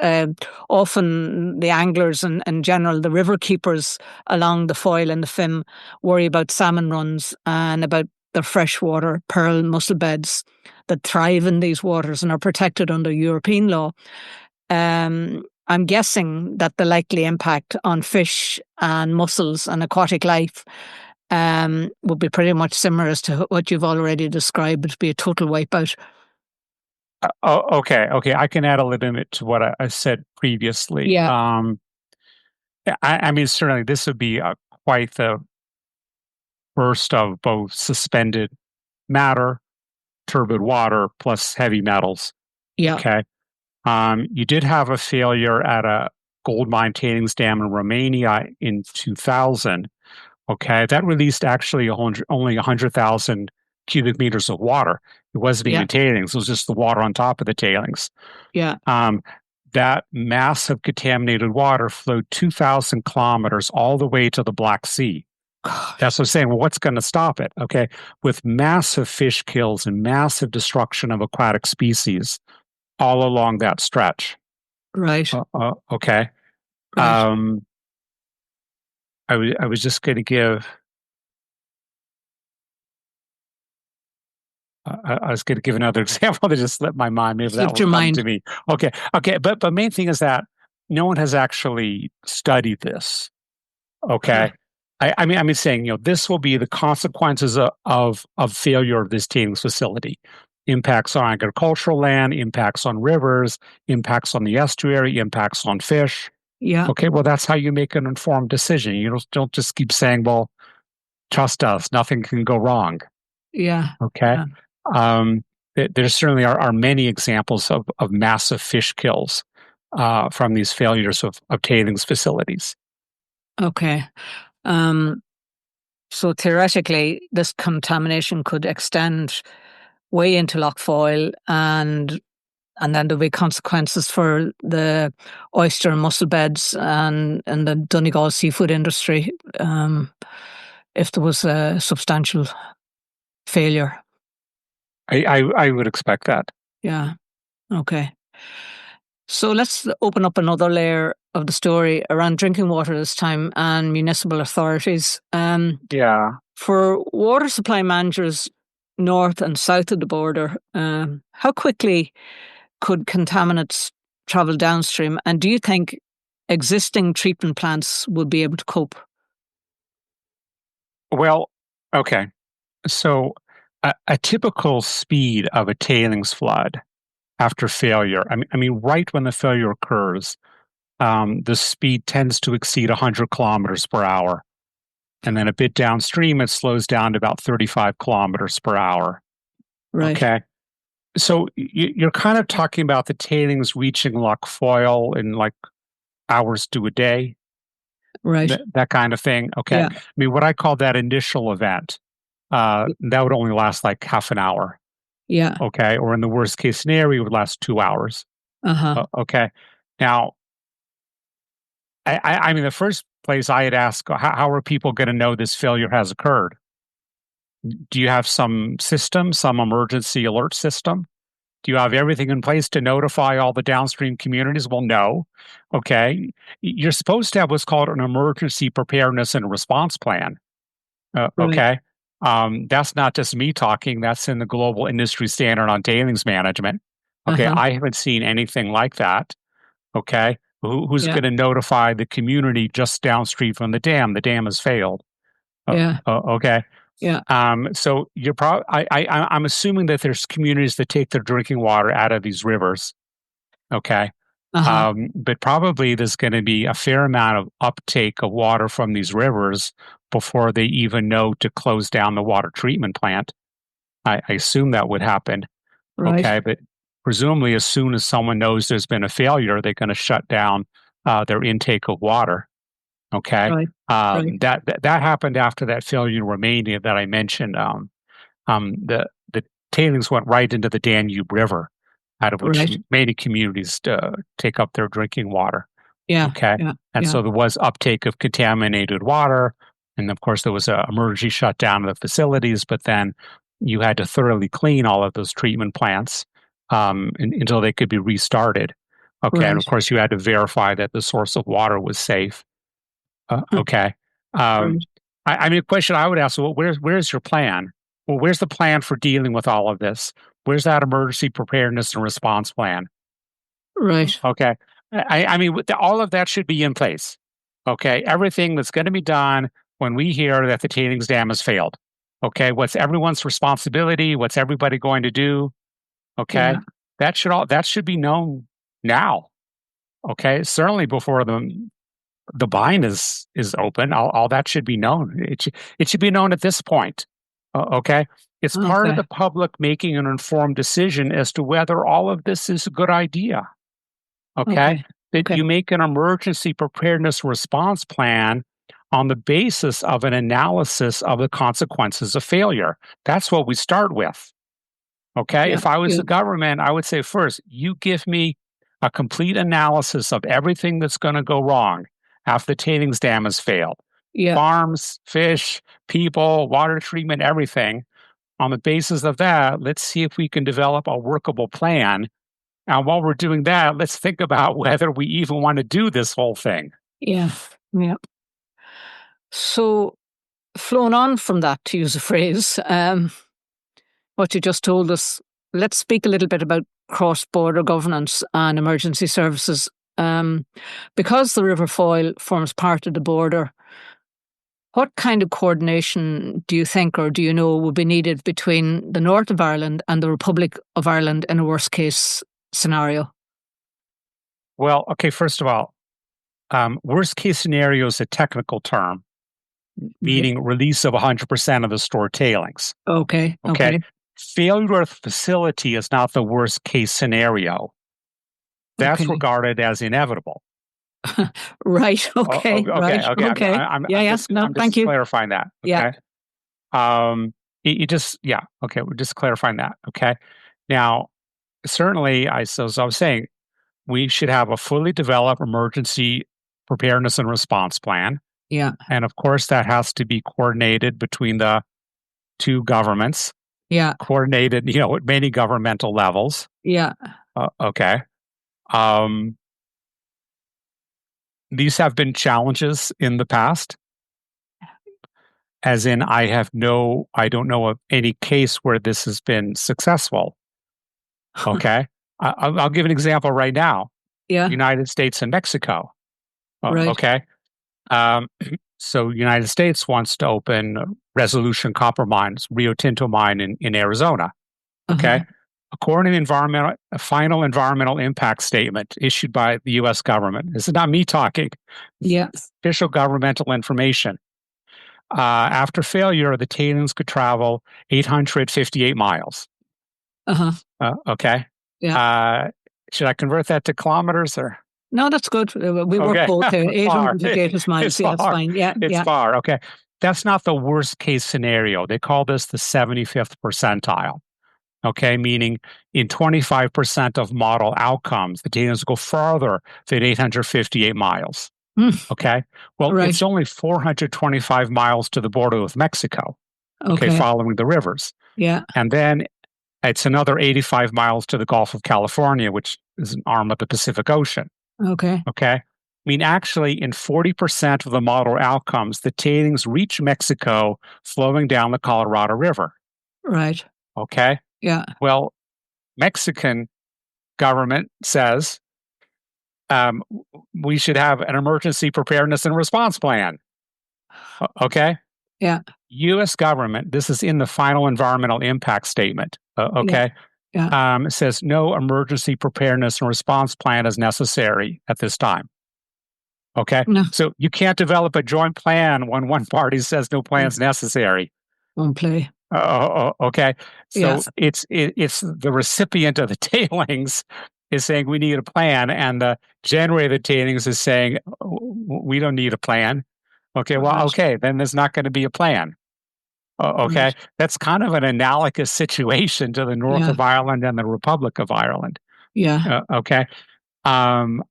B: often the anglers and in general the river keepers along the Foyle and the Fim worry about salmon runs and about their freshwater pearl mussel beds that thrive in these waters and are protected under European law. I'm guessing that the likely impact on fish and mussels and aquatic life would be pretty much similar as to what you've already described. It'd be a total wipeout.
A: Okay. I can add a little bit to what I said previously.
B: Yeah,
A: I mean, certainly this would be quite the burst of both suspended matter, turbid water, plus heavy metals.
B: yeah,
A: Okay. You did have a failure at a gold mine tailings dam in Romania in 2000. Okay. That released actually only 100,000 cubic meters of water. It wasn't
B: yeah,
A: even tailings. It was just the water on top of the tailings.
B: yeah.
A: That massive contaminated water flowed 2,000 kilometers all the way to the Black Sea.
B: Gosh.
A: That's what I'm saying. Well, what's going to stop it? Okay. With massive fish kills and massive destruction of aquatic species all along that stretch.
B: Right.
A: Okay.
B: Right.
A: I was just going to give. I was going to give another example that just slipped my mind. Maybe that
B: Slipped
A: will
B: your
A: come
B: mind.
A: to me. Okay. But main thing is that no one has actually studied this. Okay. I mean, saying, this will be the consequences of failure of this tailings facility. Impacts on agricultural land, impacts on rivers, impacts on the estuary, impacts on fish.
B: Yeah.
A: Okay, well, that's how you make an informed decision. You don't just keep saying, well, trust us, nothing can go wrong.
B: Yeah.
A: Okay.
B: Yeah.
A: There certainly are many examples of massive fish kills from these failures of tailings facilities.
B: Okay. So theoretically, this contamination could extend way into Lough Foyle, and then there'll be consequences for the oyster and mussel beds and the Donegal seafood industry if there was a substantial failure.
A: I would expect that.
B: Yeah. Okay. So let's open up another layer of the story around drinking water this time and municipal authorities.
A: Yeah.
B: For water supply managers north and south of the border, how quickly could contaminants travel downstream? And do you think existing treatment plants would be able to cope?
A: Well, okay. So a typical speed of a tailings flood after failure, I mean, right when the failure occurs, the speed tends to exceed 100 kilometers per hour. And then a bit downstream, it slows down to about 35 kilometers per hour.
B: Right.
A: Okay. So you're kind of talking about the tailings reaching Lough Foyle in like hours to a day.
B: Right.
A: That kind of thing. Okay.
B: Yeah.
A: I mean, what I call that initial event, that would only last like half an hour.
B: Yeah.
A: Okay. Or in the worst case scenario, it would last 2 hours.
B: Uh-huh.
A: Okay. Now, I mean, the first place I'd ask, how are people going to know this failure has occurred? Do you have some system, some emergency alert system? Do you have everything in place to notify all the downstream communities? Well, no. Okay. You're supposed to have what's called an emergency preparedness and response plan.
B: Right.
A: Okay. That's not just me talking. That's in the global industry standard on tailings management. Okay.
B: Uh-huh.
A: I haven't seen anything like that. Okay. Who's
B: Yeah.
A: going to notify the community just downstream from the dam? The dam has failed.
B: Yeah.
A: Okay.
B: Yeah.
A: So you're probably, I'm assuming that there's communities that take their drinking water out of these rivers. Okay.
B: Uh-huh.
A: But probably there's going to be a fair amount of uptake of water from these rivers before they even know to close down the water treatment plant. I assume that would happen.
B: Right.
A: Okay. But presumably as soon as someone knows there's been a failure, they're going to shut down their intake of water. Okay.
B: Right. Right.
A: That happened after that failure in Romania that I mentioned. the tailings went right into the Danube River, out of which
B: Right.
A: many communities take up their drinking water.
B: Yeah.
A: Okay.
B: Yeah.
A: And
B: Yeah.
A: so there was uptake of contaminated water. And of course, there was an emergency shutdown of the facilities, but then you had to thoroughly clean all of those treatment plants until they could be restarted. Okay. And of
B: Right.
A: course, you had to verify that the source of water was safe.
B: Huh.
A: Okay. Um,
B: Right.
A: I mean, a question I would ask, well, where's your plan? Well, where's the plan for dealing with all of this? Where's that emergency preparedness and response plan?
B: Right.
A: Okay. I mean, all of that should be in place. Okay. Everything that's going to be done when we hear that the tailings dam has failed. Okay. What's everyone's responsibility? What's everybody going to do? Okay.
B: Yeah.
A: That should be known now. Okay. Certainly before the bind is open. All that should be known. It should be known at this point. Okay. It's part of
B: Okay.
A: the public making an informed decision as to whether all of this is a good idea. Okay.
B: Okay.
A: That
B: Okay.
A: you make an emergency preparedness response plan on the basis of an analysis of the consequences of failure. That's what we start with. Okay.
B: Yeah.
A: If I was
B: Yeah.
A: the government, I would say first, you give me a complete analysis of everything that's going to go wrong after the tailings dam has failed.
B: Yeah.
A: Farms, fish, people, water treatment, everything. On the basis of that, let's see if we can develop a workable plan. And while we're doing that, let's think about whether we even want to do this whole thing.
B: Yeah. Yeah. So, flown on from that, to use a phrase, what you just told us, let's speak a little bit about cross-border governance and emergency services. Because the River Foyle forms part of the border, what kind of coordination do you think, or do you know, will be needed between the north of Ireland and the Republic of Ireland in a worst-case scenario?
A: Well, okay, first of all, worst case scenario is a technical term, meaning release of 100% of the stored tailings.
B: Okay.
A: Okay.
B: Okay.
A: Failure of the facility is not the worst case scenario. That's
B: Okay.
A: regarded as inevitable.
B: Right. Okay.
A: Okay.
B: Right.
A: Okay.
B: Okay. Yeah. Yeah. No,
A: I'm
B: thank
A: just
B: you.
A: clarifying that.
B: Yeah.
A: Okay. You just, yeah. Okay. We're just clarifying that. Okay. Now, certainly, so as I was saying, we should have a fully developed emergency preparedness and response plan.
B: Yeah.
A: And of course, that has to be coordinated between the two governments,
B: Yeah.
A: coordinated, at many governmental levels.
B: Yeah.
A: Okay. These have been challenges in the past, as in I don't know of any case where this has been successful. Okay. I'll give an example right now.
B: Yeah.
A: United States and Mexico.
B: Right.
A: Okay. So United States wants to open Resolution Copper Mines, Rio Tinto mine in Arizona. Okay.
B: Uh-huh.
A: According to a final environmental impact statement issued by the U.S. government, this is not me talking.
B: Yeah.
A: Official governmental information. After failure, the tailings could travel 858 miles.
B: Uh-huh.
A: Okay.
B: Yeah.
A: Should I convert that to kilometers or?
B: No, that's good. We work both here. 858 miles. Yeah, that's fine. Yeah.
A: It's far. Okay. That's not the worst case scenario. They call this the 75th percentile. Okay. Meaning in 25% of model outcomes, the tailings go farther than 858 miles. Okay. Well,
B: Right.
A: It's only 425 miles to the border with Mexico. Okay. Following the rivers.
B: Yeah.
A: And then it's another 85 miles to the Gulf of California, which is an arm of the Pacific Ocean.
B: Okay.
A: Okay. I mean, actually, in 40% of the model outcomes, the tailings reach Mexico flowing down the Colorado River.
B: Right.
A: Okay.
B: Yeah.
A: Well, Mexican government says we should have an emergency preparedness and response plan. Okay.
B: Yeah.
A: U.S. government, this is in the final environmental impact statement. Okay.
B: Yeah.
A: Says no emergency preparedness and response plan is necessary at this time. Okay.
B: No.
A: So you can't develop a joint plan when one party says no plan is necessary.
B: Won't play.
A: Okay. So
B: Yeah.
A: it's the recipient of the tailings is saying we need a plan, and the generator of the tailings is saying we don't need a plan. Okay. Well, okay, then there's not going to be a plan. Okay,
B: Right.
A: that's kind of an analogous situation to the North
B: Yeah.
A: of Ireland and the Republic of Ireland.
B: Yeah.
A: Okay, um,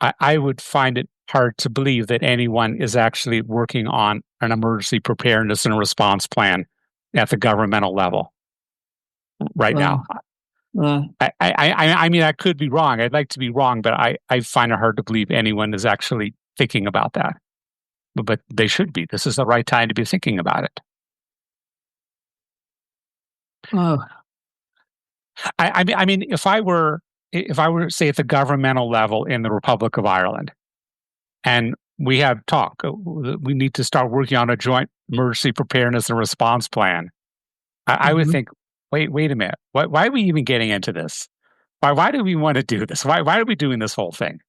A: I, I would find it hard to believe that anyone is actually working on an emergency preparedness and response plan at the governmental level right
B: Well,
A: now.
B: well,
A: I mean, I could be wrong. I'd like to be wrong, but I find it hard to believe anyone is actually thinking about that. But they should be. This is the right time to be thinking about it.
B: oh,
A: I mean, if I were say at the governmental level in the Republic of Ireland, and we have talk, we need to start working on a joint emergency preparedness and response plan. I would
B: mhm.
A: think, wait a minute, why are we even getting into this? Why do we want to do this? Why are we doing this whole thing?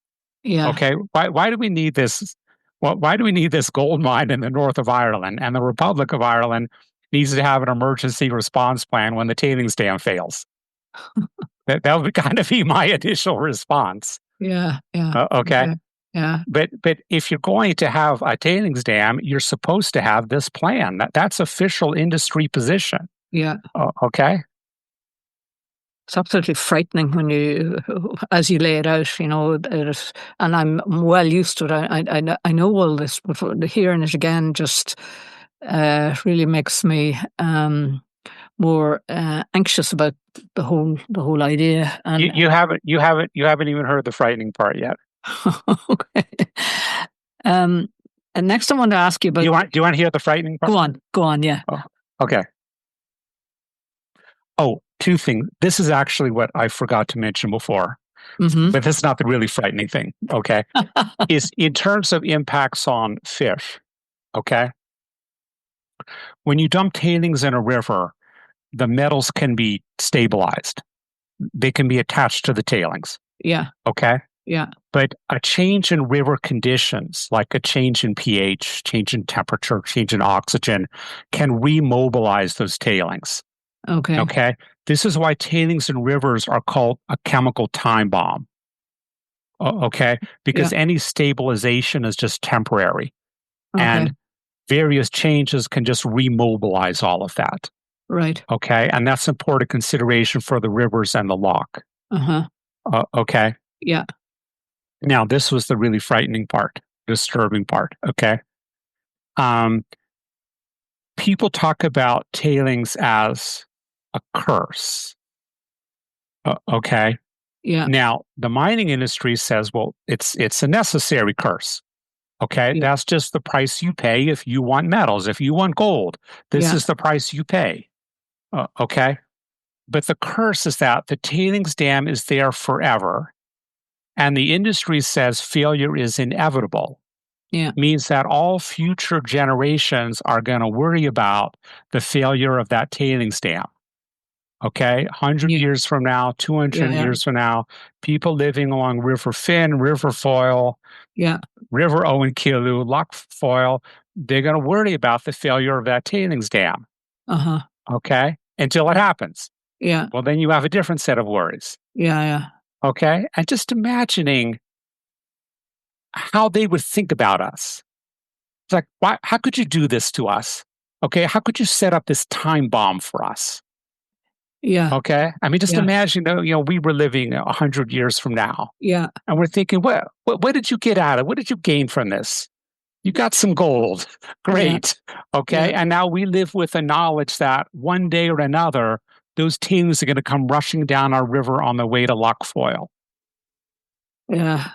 B: Yeah.
A: Okay, why do we need this? Why do we need this gold mine in the north of Ireland? And the Republic of Ireland needs to have an emergency response plan when the tailings dam fails. That would kind of be my initial response.
B: Yeah. Yeah.
A: Okay,
B: Okay. Yeah.
A: but if you're going to have a tailings dam, you're supposed to have this plan. That's official industry position.
B: Yeah.
A: Okay.
B: It's absolutely frightening when as you lay it out, and I'm well used to it. I know all this, but hearing it again just really makes me more anxious about the whole idea. And
A: You haven't even heard the frightening part yet.
B: okay. Um, and next, I want to ask you about.
A: Do you want to hear the frightening part?
B: Go on. Yeah.
A: Oh, okay. Oh, two things. This is actually what I forgot to mention before,
B: Mm-hmm.
A: but this is not the really frightening thing. Okay, is in terms of impacts on fish. Okay, when you dump tailings in a river, the metals can be stabilized. They can be attached to the tailings.
B: Yeah.
A: Okay.
B: Yeah.
A: But a change in river conditions, like a change in pH, change in temperature, change in oxygen, can remobilize those tailings.
B: Okay.
A: Okay. This is why tailings in rivers are called a chemical time bomb. Okay. Because
B: Yeah.
A: any stabilization is just temporary.
B: Okay.
A: And various changes can just remobilize all of that.
B: Right.
A: Okay. And that's important consideration for the rivers and the loch.
B: Uh-huh.
A: Okay.
B: Yeah.
A: Now, this was the really frightening part, disturbing part. Okay. People talk about tailings as a curse. Okay.
B: Yeah.
A: Now, the mining industry says, well, it's a necessary curse. Okay.
B: Yeah.
A: That's just the price you pay if you want metals. If you want gold, this
B: Yeah.
A: is the price you pay. Okay. But the curse is that the tailings dam is there forever. And the industry says failure is inevitable.
B: Yeah.
A: Means that all future generations are going to worry about the failure of that tailings dam. Okay, 100
B: Yeah.
A: years from now, 200
B: Yeah.
A: years from now, people living along River Finn, River Foyle,
B: Yeah.
A: River Owenkillew, Loch Foyle, they're going to worry about the failure of that tailings dam.
B: Uh-huh.
A: Okay, until it happens.
B: Yeah.
A: Well, then you have a different set of worries.
B: Yeah. Yeah.
A: Okay, and just imagining how they would think about us. It's like, why? How could you do this to us? Okay, how could you set up this time bomb for us?
B: Yeah.
A: Okay, I mean, just
B: Yeah.
A: imagine, we were living 100 years from now,
B: Yeah.
A: and we're thinking, what did you get out of it? What did you gain from this? You got some gold, great. Okay,
B: Yeah.
A: and now we live with the knowledge that one day or another, those tailings are going to come rushing down our river on the way to Loch Foyle.
B: Yeah.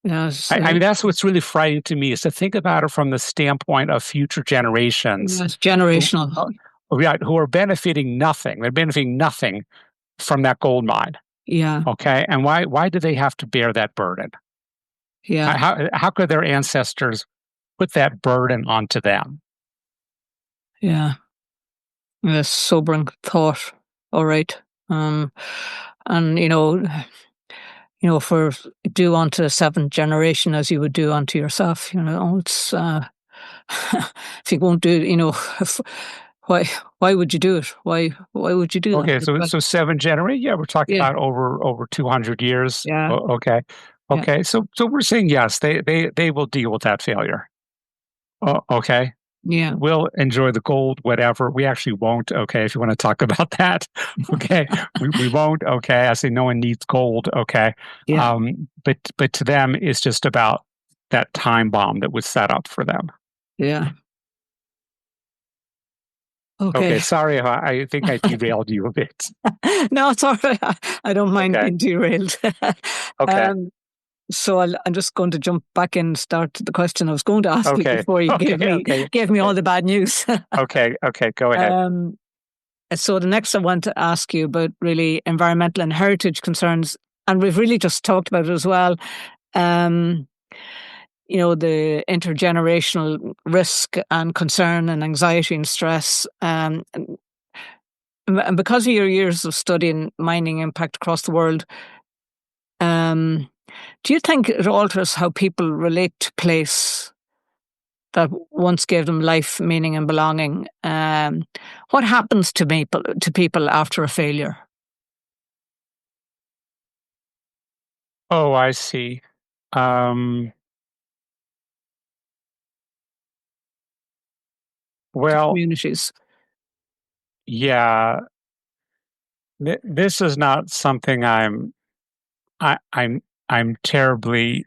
B: Yeah.
A: I mean, that's what's really frightening to me is to think about it from the standpoint of future generations
B: It's generational.
A: who are benefiting nothing. They're benefiting nothing from that gold mine.
B: Yeah.
A: Okay, and why do they have to bear that burden?
B: Yeah.
A: How could their ancestors put that burden onto them?
B: Yeah. A sobering thought. All right. And for do unto the seventh generation as you would do unto yourself, it's if you won't do it, why would you do it? Why would you do that?
A: Okay, so 7 generations. Yeah, we're talking
B: Yeah.
A: about over 200 years.
B: Yeah.
A: Okay,
B: Yeah.
A: okay. So we're saying yes, they will deal with that failure. Okay.
B: Yeah.
A: We'll enjoy the gold, whatever. We actually won't. Okay, if you want to talk about that, okay, we won't. Okay, I say no one needs gold. Okay,
B: Yeah.
A: but to them, it's just about that time bomb that was set up for them.
B: Yeah.
A: Okay,
B: Okay.
A: sorry, I think I derailed you a bit.
B: No, it's all right. I don't mind
A: Okay,
B: being derailed.
A: okay,
B: um, so I'm just going to jump back and start the question I was going to ask you
A: okay,
B: before you
A: okay, okay,
B: gave me all the bad news.
A: okay, okay. Go ahead.
B: um, so the next I want to ask you about really environmental and heritage concerns, and we've really just talked about it as well. Um, the intergenerational risk and concern and anxiety and stress. And because of your years of studying mining impact across the world, um, do you think it alters how people relate to place that once gave them life, meaning, and belonging? What happens to people after a failure?
A: Oh, I see. Um,
B: To
A: well,
B: communities?
A: yeah, this is not something I, I'm I'm terribly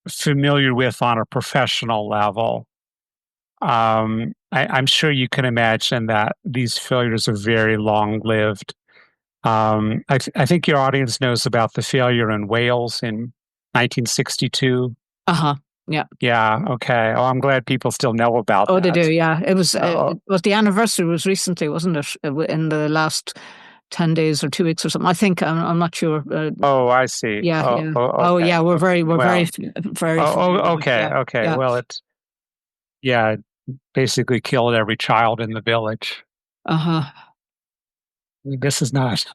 A: familiar with on a professional level. I'm sure you can imagine that these failures are very long lived. I think your audience knows about the failure in Wales in 1962.
B: Uh huh. Yeah.
A: Yeah. Okay. Oh, I'm glad people still know about
B: Oh, they do.
A: that.
B: Yeah.
A: Oh,
B: The anniversary was recently, wasn't it? In the last 10 days or 2 weeks or something. I think I'm not sure.
A: oh, I see.
B: Yeah.
A: Oh,
B: Yeah.
A: oh,
B: Oh,
A: okay.
B: yeah. We're very,
A: Well,
B: very familiar with it.
A: okay,
B: Yeah.
A: okay.
B: Yeah.
A: Well, yeah, basically killed every child in the village.
B: Uh huh.
A: I mean, this is not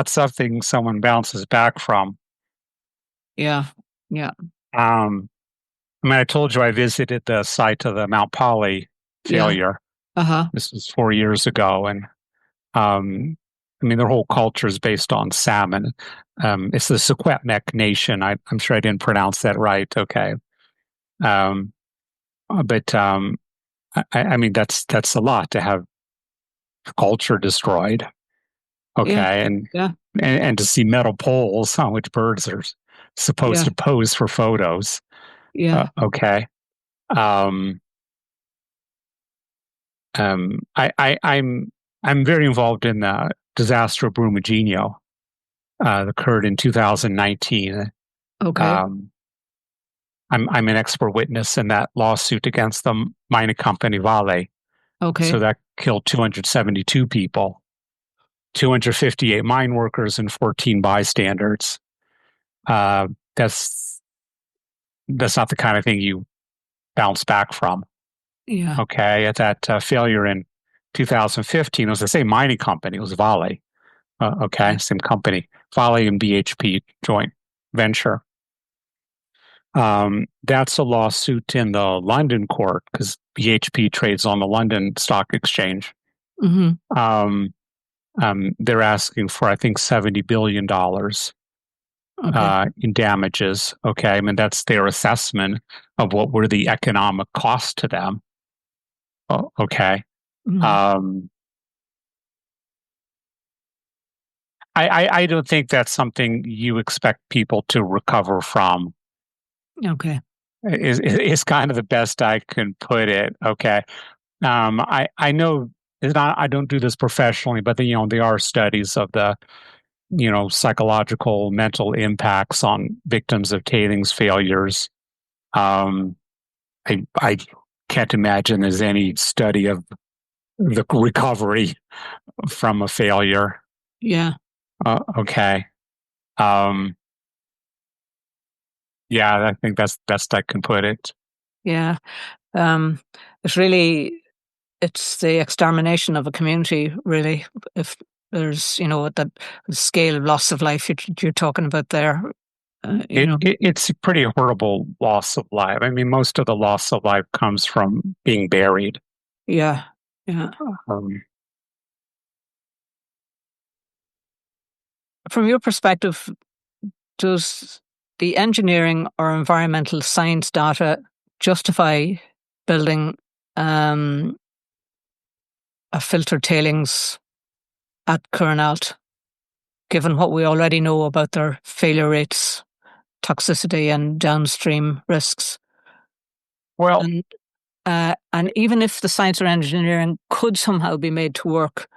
A: something someone bounces back from.
B: Yeah. Yeah.
A: Um, I mean, I told you I visited the site of the Mount Polly
B: Yeah.
A: failure.
B: Uh huh.
A: This was 4 years ago, and um, I mean, their whole culture is based on salmon. It's the Secwepemc Nation. I'm sure I didn't pronounce that right. Okay, um, but I mean, that's a lot to have culture destroyed.
B: Yeah.
A: Okay, and
B: Yeah.
A: and to see metal poles on which birds are supposed
B: Yeah.
A: to pose for photos.
B: Yeah.
A: Okay. Um, I'm very involved in the disaster of Brumagino that occurred in 2019.
B: Okay.
A: Um, I'm an expert witness in that lawsuit against the mining company Vale. So
B: Okay.
A: that killed 272 people, 258 mine workers, and 14 bystanders. Uh, that's that's not the kind of thing you bounce back from.
B: Yeah.
A: Okay, at that failure in 2015, it was the same mining company. It was Vale. Okay,
B: Okay.
A: same company, Vale and BHP joint venture. That's a lawsuit in the London court because BHP trades on the London Stock Exchange.
B: Mm-hmm.
A: Um, they're asking for, I think, $70 billion
B: Okay.
A: in damages. Okay, I mean that's their assessment of what were the economic costs to them. Okay,
B: Mm-hmm.
A: um, I don't think that's something you expect people to recover from.
B: Okay.
A: Is kind of the best I can put it. Okay, I know it's not. I don't do this professionally, but there are studies of the psychological mental impacts on victims of tailings failures. Um, I can't imagine there's any study of the recovery from a failure.
B: Yeah.
A: Okay. Um, yeah, I think that's the best I can put it.
B: Yeah. Um, it's really it's the extermination of a community. Really, if there's that the scale of loss of life you're talking about there.
A: It's a pretty horrible loss of life. I mean, most of the loss of life comes from being buried.
B: Yeah. Yeah.
A: Um,
B: From your perspective, does the engineering or environmental science data justify building a filtered tailings at Curnalt, given what we already know about their failure rates, toxicity, and downstream risks?
A: Well,
B: And even if the science or engineering could somehow be made to work,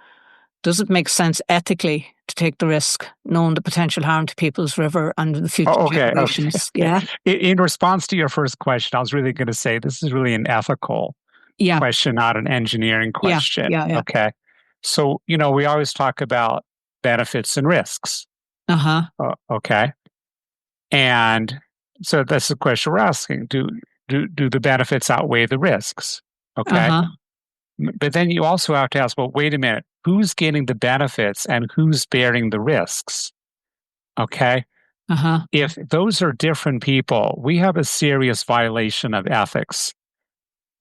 B: does it make sense ethically to take the risk, knowing the potential harm to people's river and the future generations?
A: Okay.
B: Yeah.
A: In response to your first question, I was really going to say this is really an ethical question, not an engineering question.
B: Yeah.
A: Okay. So, we always talk about benefits and risks. Okay. And so that's the question we're asking. Do the benefits outweigh the risks? Okay. But then you also have to ask, well, wait a minute, who's getting the benefits and who's bearing the risks? Okay. If those are different people, we have a serious violation of ethics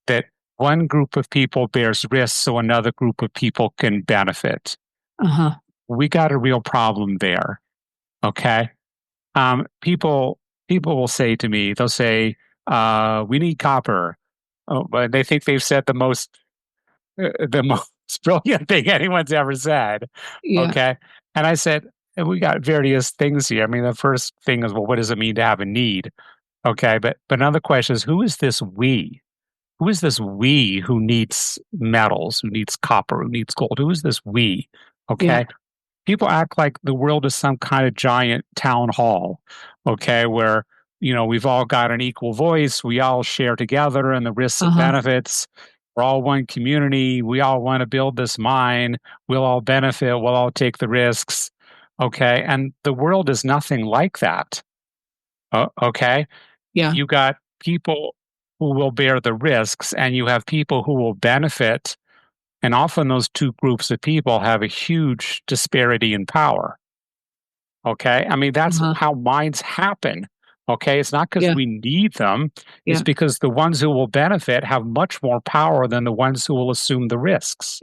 A: that one group of people bears risks so another group of people can benefit. We got a real problem there. Okay. People will say to me, they'll say, we need copper. But they think they've said the most brilliant thing anyone's ever said. Okay. And I said, we got various things here. I mean, the first thing is, well, what does it mean to have a need? Okay. But another question is, who is this we? Who is this we who needs metals, who needs copper, who needs gold? Who is this we? Okay. People act like the world is some kind of giant town hall, okay, where, we've all got an equal voice. We all share together in the risks and benefits. We're all one community. We all want to build this mine. We'll all benefit. We'll all take the risks. Okay. And the world is nothing like that. Okay.
B: Yeah.
A: You got people who will bear the risks and you have people who will benefit. And often those two groups of people have a huge disparity in power. Okay. I mean, that's how mines happen. Okay. It's not because we need them. It's because the ones who will benefit have much more power than the ones who will assume the risks.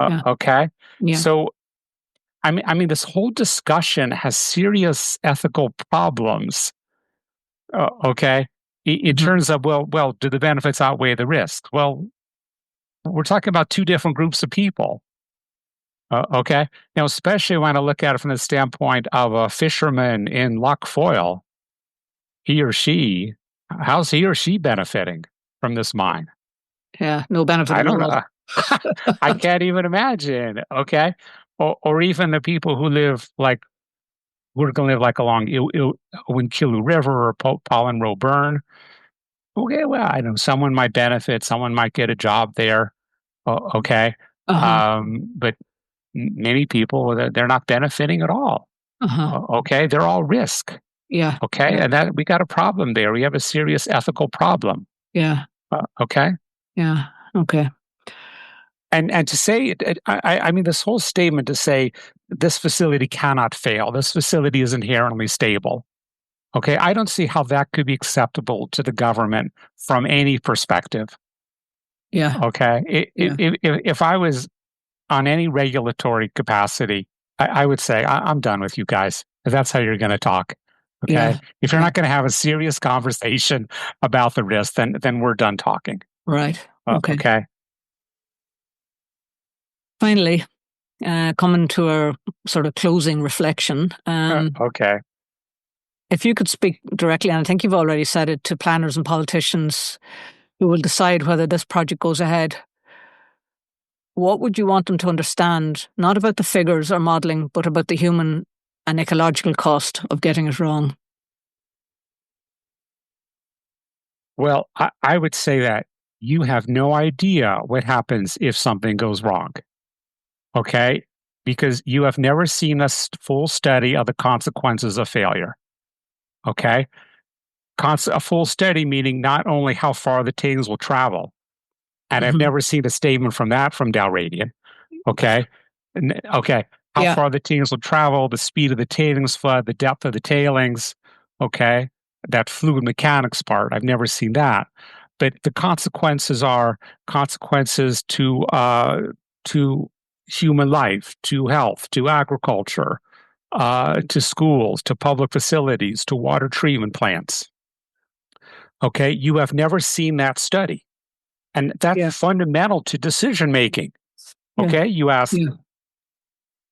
A: Okay. So, I mean, this whole discussion has serious ethical problems. Okay. In terms of, well, do the benefits outweigh the risks? Well, we're talking about two different groups of people. Okay. Now, especially when I look at it from the standpoint of a fisherman in Loch Foyle, how's he or she benefiting from this mine?
B: Yeah, no benefit.
A: I don't know. I can't even imagine. Okay. Or even the people who live we're going to live along Owenkillew River or Pollanroe Burn. Okay, well, I know someone might benefit, someone might get a job there. Okay. But many people, they're not benefiting at all. Okay. They're all risk.
B: Yeah.
A: Okay. And that we got a problem there. We have a serious ethical problem.
B: Yeah.
A: Okay.
B: Yeah. Okay.
A: And to say, I mean, this whole statement to say this facility cannot fail, this facility is inherently stable. Okay. I don't see how that could be acceptable to the government from any perspective.
B: Yeah.
A: Okay. If I was on any regulatory capacity, I would say, I'm done with you guys. If that's how you're going to talk. Okay.
B: Yeah.
A: If you're not going to have a serious conversation about the risk, then we're done talking.
B: Right.
A: Okay.
B: Finally, coming to our sort of closing reflection.
A: Okay.
B: If you could speak directly, and I think you've already said it, to planners and politicians who will decide whether this project goes ahead, what would you want them to understand, not about the figures or modelling, but about the human and ecological cost of getting it wrong?
A: Well, I would say that you have no idea what happens if something goes wrong. Okay? Because you have never seen a full study of the consequences of failure. Okay? A full study meaning not only how far the tailings will travel, and I've never seen a statement from Dalradian. Okay? How far the tailings will travel, the speed of the tailings flood, the depth of the tailings. Okay? That fluid mechanics part, I've never seen that. But the consequences are consequences to human life, to health, to agriculture, to schools, to public facilities, to water treatment plants. Okay, you have never seen that study. And that's fundamental to decision making. Okay, you ask,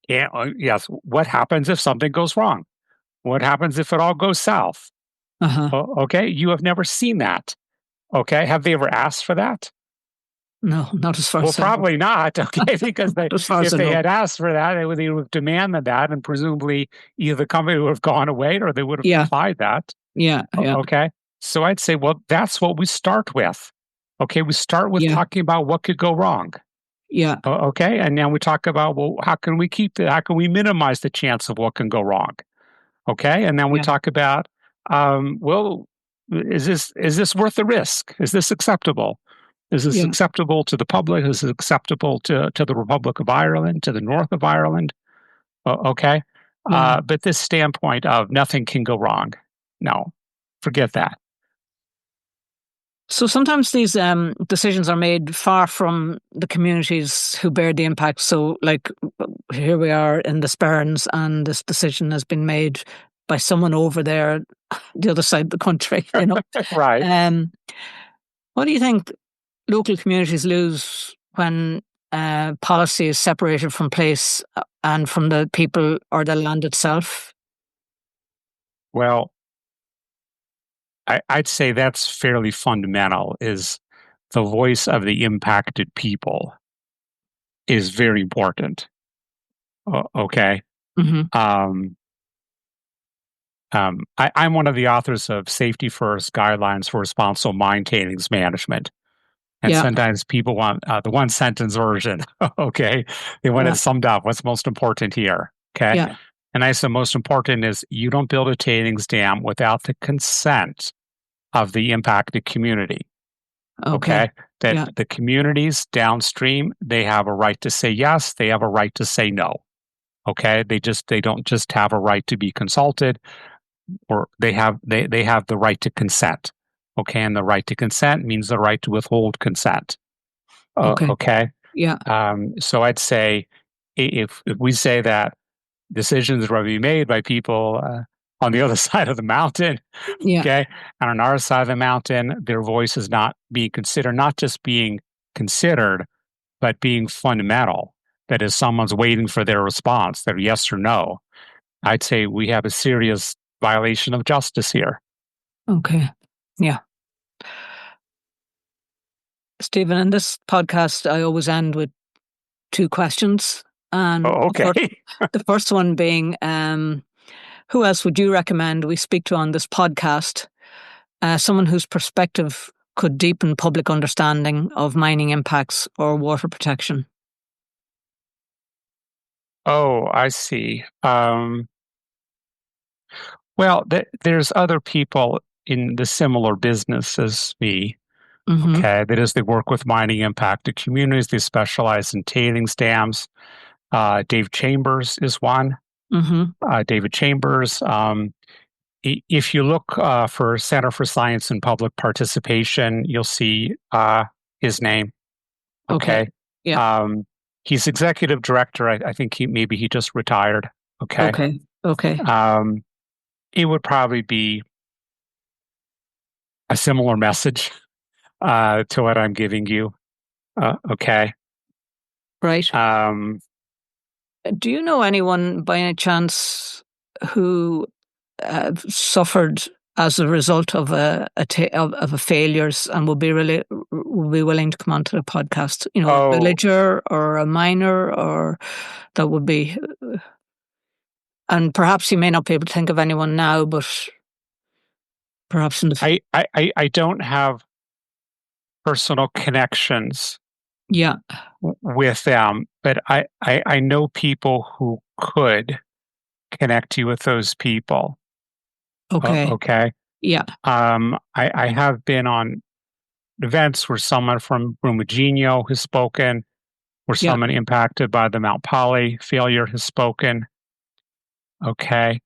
A: yes, what happens if something goes wrong? What happens if it all goes south? Okay, you have never seen that. Okay, have they ever asked for that?
B: No, not as far as I know.
A: Probably not. Okay, because if they had asked for that, they would have demanded that, and presumably either the company would have gone away or they would have supplied that. Okay, so I'd say, well, that's what we start with. Okay, we start with talking about what could go wrong. Okay, and now we talk about, well, how can we keep that? How can we minimize the chance of what can go wrong? Okay, and then we talk about, well, is this worth the risk? Is this acceptable? Is this acceptable to the public? Is it acceptable to the Republic of Ireland, to the north of Ireland? Okay, but this standpoint of nothing can go wrong, no, forget that.
B: So sometimes these decisions are made far from the communities who bear the impact. So, like, here we are in the Sperrins, and this decision has been made by someone over there, the other side of the country. You know,
A: right?
B: What do you think local communities lose when policy is separated from place and from the people or the land itself?
A: Well, I'd say that's fairly fundamental, is the voice of the impacted people is very important. Okay. I'm one of the authors of Safety First Guidelines for Responsible Mine Tailings Management. And sometimes people want the one sentence version. Okay. They want it summed up. What's most important here? Okay. And I said, most important is you don't build a tailings dam without the consent of the impacted community. Okay. That the communities downstream, they have a right to say yes, they have a right to say no. Okay. They don't just have a right to be consulted, or they have the right to consent. Okay. And the right to consent means the right to withhold consent. Okay. So I'd say if we say that decisions are to be made by people on the other side of the mountain, okay, and on our side of the mountain, their voice is not being considered, not just being considered, but being fundamental. That is, someone's waiting for their response, their yes or no. I'd say we have a serious violation of justice here.
B: Okay. Yeah. Stephen, in this podcast, I always end with two questions. And the first one being, who else would you recommend we speak to on this podcast? Someone whose perspective could deepen public understanding of mining impacts or water protection.
A: Oh, I see. Well, there's other people in the similar business as me. Okay, that is, they work with mining impacted communities. They specialize in tailings dams. Dave Chambers is one. David Chambers. If you look for Center for Science and Public Participation, you'll see his name. Okay. He's executive director. I think he just retired. Okay. It would probably be a similar message to what I'm giving you. Okay.
B: Right. Do you know anyone by any chance who suffered as a result of a failures and would be willing to come onto the podcast? You know, a villager or a miner, or that would be. And perhaps you may not be able to think of anyone now, but perhaps in the.
A: I don't have personal connections. With them, but I know people who could connect you with those people. Okay. I have been on events where someone from Brumadinho has spoken, where someone impacted by the Mount Polly failure has spoken. Okay.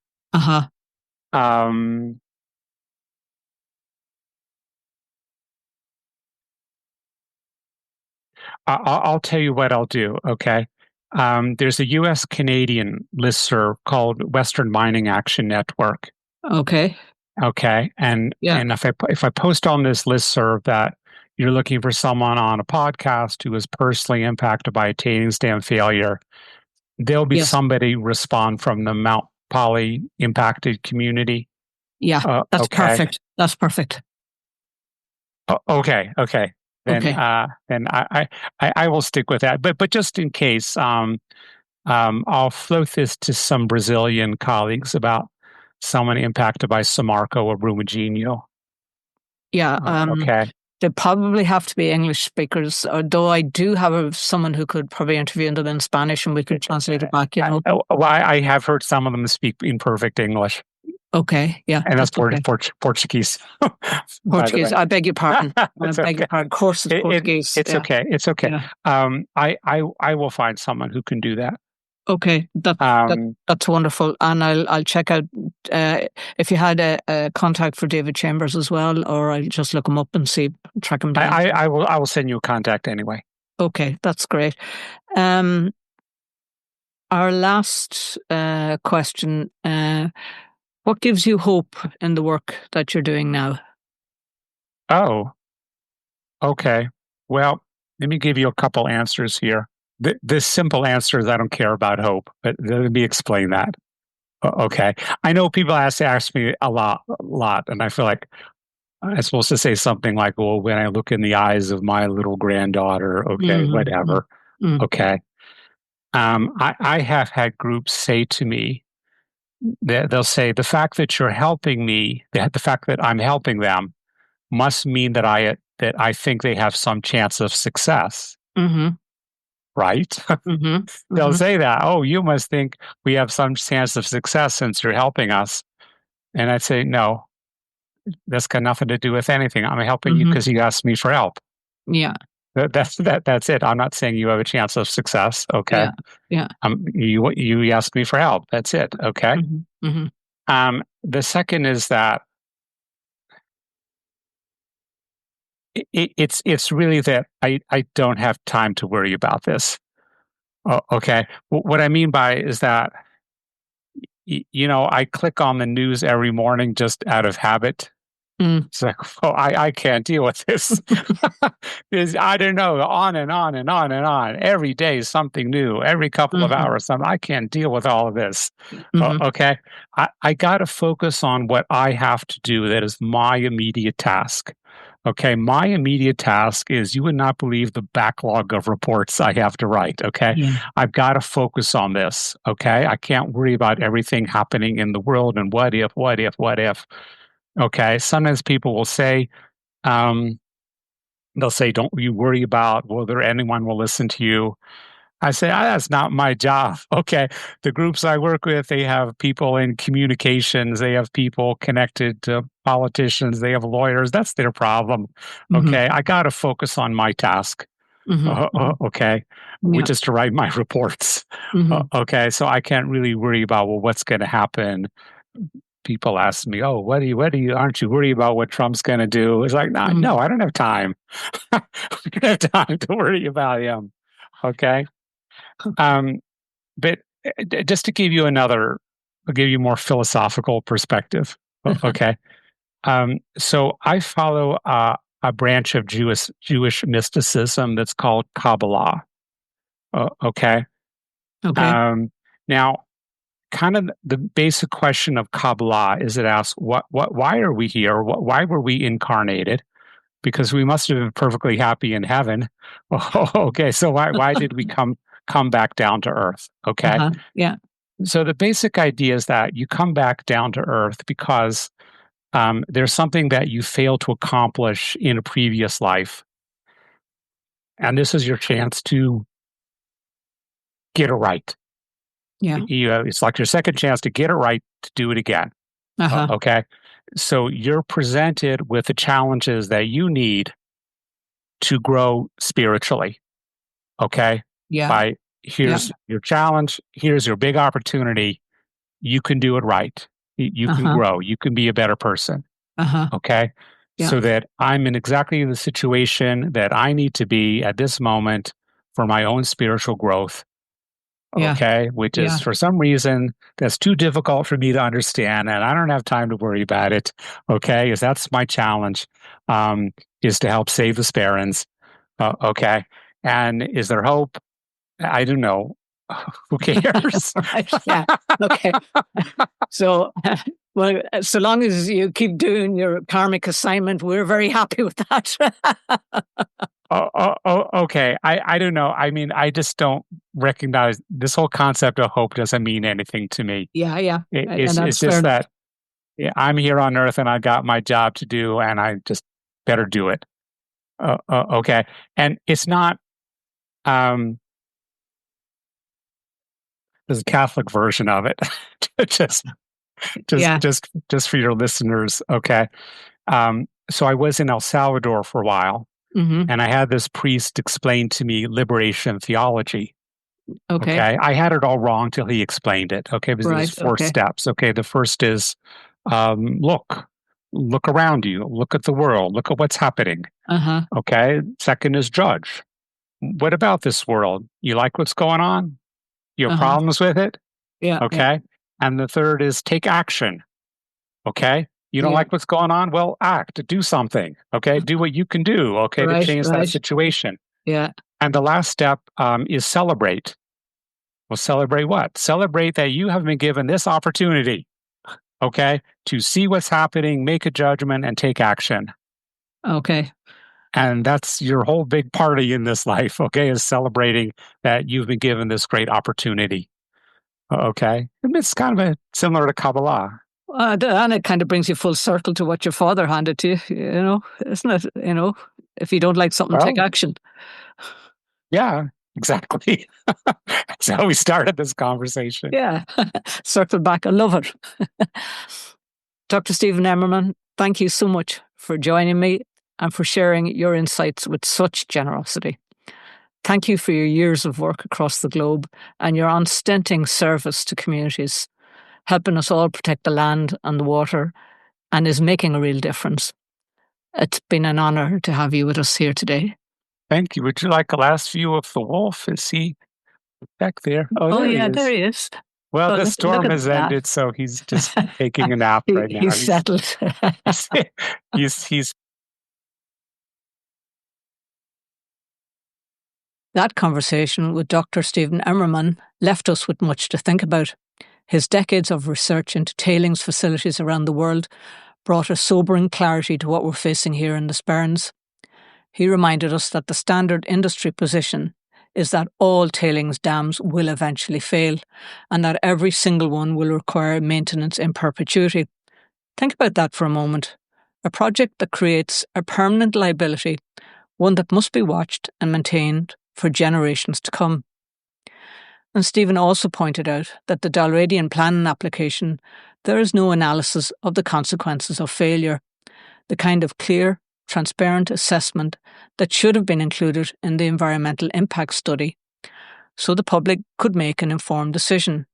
A: I'll tell you what I'll do, okay? There's a U.S.-Canadian listserv called Western Mining Action Network.
B: Okay.
A: Okay. And
B: Yeah.
A: if I post on this listserv that you're looking for someone on a podcast who is personally impacted by a tailings dam failure, there'll be
B: Yes.
A: somebody respond from the Mount Poly impacted community.
B: Yeah. That's
A: Okay.
B: perfect. That's perfect.
A: Okay. Then
B: Okay.
A: I will stick with that. But just in case, I'll float this to some Brazilian colleagues about someone impacted by Samarco or Brumadinho.
B: Yeah.
A: Okay.
B: They probably have to be English speakers, though I do have someone who could probably interview them in Spanish and we could translate it back,
A: I have heard some of them speak in perfect English.
B: Okay, yeah.
A: And that's
B: okay.
A: Portuguese.
B: Portuguese. I beg your pardon. I beg your pardon. Of course, it's Portuguese.
A: It's okay. It's okay.
B: Yeah.
A: I will find someone who can do that.
B: Okay, that's wonderful, and I'll check out if you had a contact for David Chambers as well, or I'll just look him up and track him down.
A: I will send you a contact anyway.
B: Okay, that's great. Our last question: what gives you hope in the work that you're doing now?
A: Oh, okay. Well, let me give you a couple answers here. The simple answer is I don't care about hope, but let me explain that. Okay. I know people ask me a lot, and I feel like I'm supposed to say something like, well, when I look in the eyes of my little granddaughter, okay, whatever. Okay. I have had groups say to me that they'll say, the fact that you're helping me, the fact that I'm helping them must mean that I think they have some chance of success. Right? They'll say that, oh, you must think we have some chance of success since you're helping us. And I'd say, no, that's got nothing to do with anything. I'm helping you because you asked me for help.
B: Yeah.
A: That's it. I'm not saying you have a chance of success. Okay.
B: Yeah.
A: You asked me for help. That's it. Okay. The second is that it's really that I don't have time to worry about this. Okay. What I mean by is that, I click on the news every morning just out of habit. It's like, oh, I can't deal with this. I don't know, on and on and on and on. Every day is something new. Every couple of hours, something. I can't deal with all of this. Okay. I got to focus on what I have to do. That is my immediate task. Okay, my immediate task is you would not believe the backlog of reports I have to write. Okay, I've got to focus on this. Okay, I can't worry about everything happening in the world and what if. Okay, sometimes people will say, they'll say, don't you worry about whether anyone will listen to you. I say, that's not my job. Okay. The groups I work with, they have people in communications. They have people connected to politicians. They have lawyers. That's their problem. Okay. I got to focus on my task. Okay. Which is to write my reports. Okay. So I can't really worry about, well, what's going to happen. People ask me, oh, aren't you worried about what Trump's going to do? It's like, no, I don't have time. I don't have time to worry about him. Okay. But just to give you I'll give you more philosophical perspective. Okay. So I follow a branch of Jewish mysticism that's called Kabbalah. Okay. Now, kind of the basic question of Kabbalah is it asks, why are we here? Why were we incarnated? Because we must have been perfectly happy in heaven. Okay. So why did we come back down to earth? Okay.
B: Yeah.
A: So the basic idea is that you come back down to earth because there's something that you failed to accomplish in a previous life. And this is your chance to get it right.
B: Yeah.
A: It's like your second chance to get it right, to do it again. Okay. So you're presented with the challenges that you need to grow spiritually. Okay.
B: Yeah.
A: Here's your challenge. Here's your big opportunity. You can do it right. You can grow. You can be a better person. Okay. So that I'm in exactly the situation that I need to be at this moment for my own spiritual growth. okay, which is for some reason that's too difficult for me to understand, and I don't have time to worry about it, okay, because that's my challenge, is to help save the Sperrins, okay, and is there hope? I don't know. Who cares?
B: Right, yeah, okay. So, well, so long as you keep doing your karmic assignment, we're very happy with that.
A: Okay. I don't know. I mean, I just don't recognize this whole concept of hope doesn't mean anything to me.
B: Yeah.
A: It's
B: And that's
A: just
B: fair.
A: that I'm here on Earth and I got my job to do, and I just better do it. Okay. And it's not. There's a Catholic version of it. just just for your listeners. Okay. So I was in El Salvador for a while. And I had this priest explain to me liberation theology. Okay. I had it all wrong till he explained it. Okay. Because there's 4 steps. Okay. The first is look around you, look at the world, look at what's happening. Okay. Second is judge. What about this world? You like what's going on? You have problems with it?
B: Yeah.
A: Okay. And the third is take action. Okay. You don't like what's going on? Well, act, do something. Okay. Do what you can do. Okay. To change that situation.
B: Yeah.
A: And the last step is celebrate. Well, celebrate what? Celebrate that you have been given this opportunity. Okay. To see what's happening, make a judgment, and take action.
B: Okay.
A: And that's your whole big party in this life. Okay. Is celebrating that you've been given this great opportunity. Okay. It's kind of similar to Kabbalah.
B: And it kind of brings you full circle to what your father handed to you, isn't it? If you don't like something, take action.
A: Yeah, exactly. That's how we started this conversation.
B: Yeah, circle back. I love it. Dr. Stephen Emerman, thank you so much for joining me and for sharing your insights with such generosity. Thank you for your years of work across the globe and your unstinting service to communities, helping us all protect the land and the water, and is making a real difference. It's been an honour to have you with us here today.
A: Thank you. Would you like a last view of the wolf? Is he back there?
B: Oh yeah, there he is.
A: Well, the storm has ended, so he's just taking a nap right now.
B: He's settled.
A: he's
B: That conversation with Dr. Stephen Emerman left us with much to think about. His decades of research into tailings facilities around the world brought a sobering clarity to what we're facing here in the Sperrins. He reminded us that the standard industry position is that all tailings dams will eventually fail, and that every single one will require maintenance in perpetuity. Think about that for a moment. A project that creates a permanent liability, one that must be watched and maintained for generations to come. And Stephen also pointed out that the Dalradian planning application, there is no analysis of the consequences of failure, the kind of clear, transparent assessment that should have been included in the environmental impact study, so the public could make an informed decision.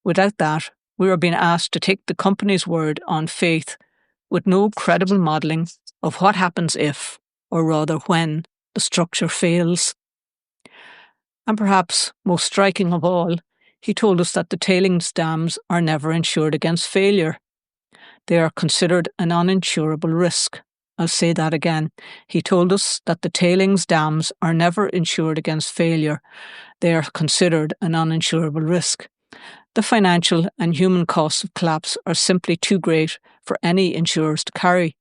B: Without that, we are being asked to take the company's word on faith with no credible modelling of what happens if, or rather when, the structure fails. And perhaps most striking of all, he told us that the tailings dams are never insured against failure. They are considered an uninsurable risk. I'll say that again. He told us that the tailings dams are never insured against failure. They are considered an uninsurable risk. The financial and human costs of collapse are simply too great for any insurers to carry,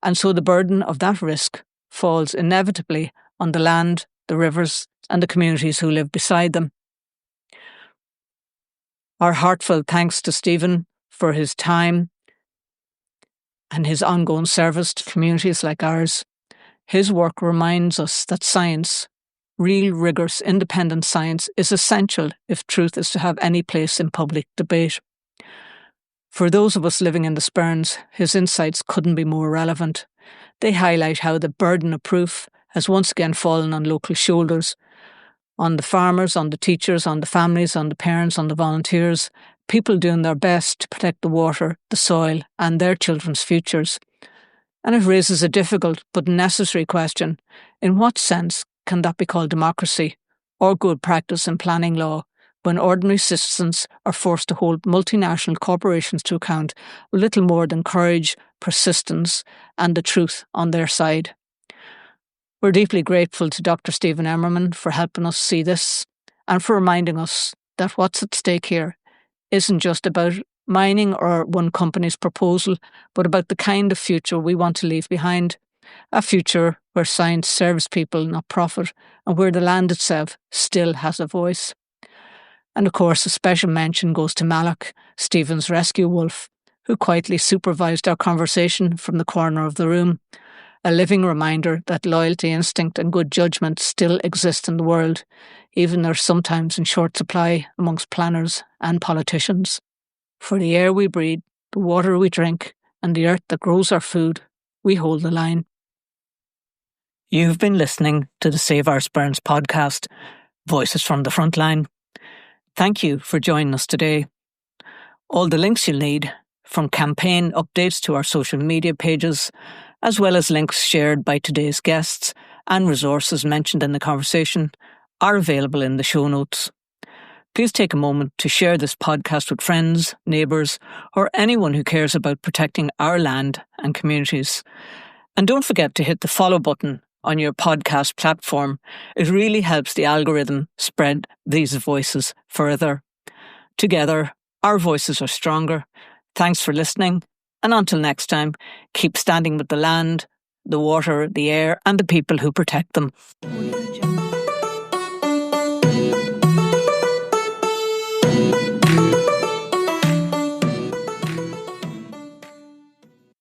B: and so the burden of that risk falls inevitably on the land, the rivers, and the communities who live beside them. Our heartfelt thanks to Stephen for his time and his ongoing service to communities like ours. His work reminds us that science, real, rigorous, independent science, is essential if truth is to have any place in public debate. For those of us living in the Sperrins, his insights couldn't be more relevant. They highlight how the burden of proof has once again fallen on local shoulders, on the farmers, on the teachers, on the families, on the parents, on the volunteers, people doing their best to protect the water, the soil, and their children's futures. And it raises a difficult but necessary question. In what sense can that be called democracy or good practice in planning law when ordinary citizens are forced to hold multinational corporations to account with little more than courage, persistence, and the truth on their side. We're deeply grateful to Dr. Stephen Emerman for helping us see this and for reminding us that what's at stake here isn't just about mining or one company's proposal, but about the kind of future we want to leave behind. A future where science serves people, not profit, and where the land itself still has a voice. And of course, a special mention goes to Malak, Stephen's rescue wolf, who quietly supervised our conversation from the corner of the room. A living reminder that loyalty, instinct, and good judgment still exist in the world, even though they're sometimes in short supply amongst planners and politicians. For the air we breathe, the water we drink, and the earth that grows our food, we hold the line. You've been listening to the Save Our Sperrins podcast, Voices from the Frontline. Thank you for joining us today. All the links you'll need, from campaign updates to our social media pages, as well as links shared by today's guests and resources mentioned in the conversation, are available in the show notes. Please take a moment to share this podcast with friends, neighbours, or anyone who cares about protecting our land and communities. And don't forget to hit the follow button on your podcast platform. It really helps the algorithm spread these voices further. Together, our voices are stronger. Thanks for listening. And until next time, keep standing with the land, the water, the air, and the people who protect them.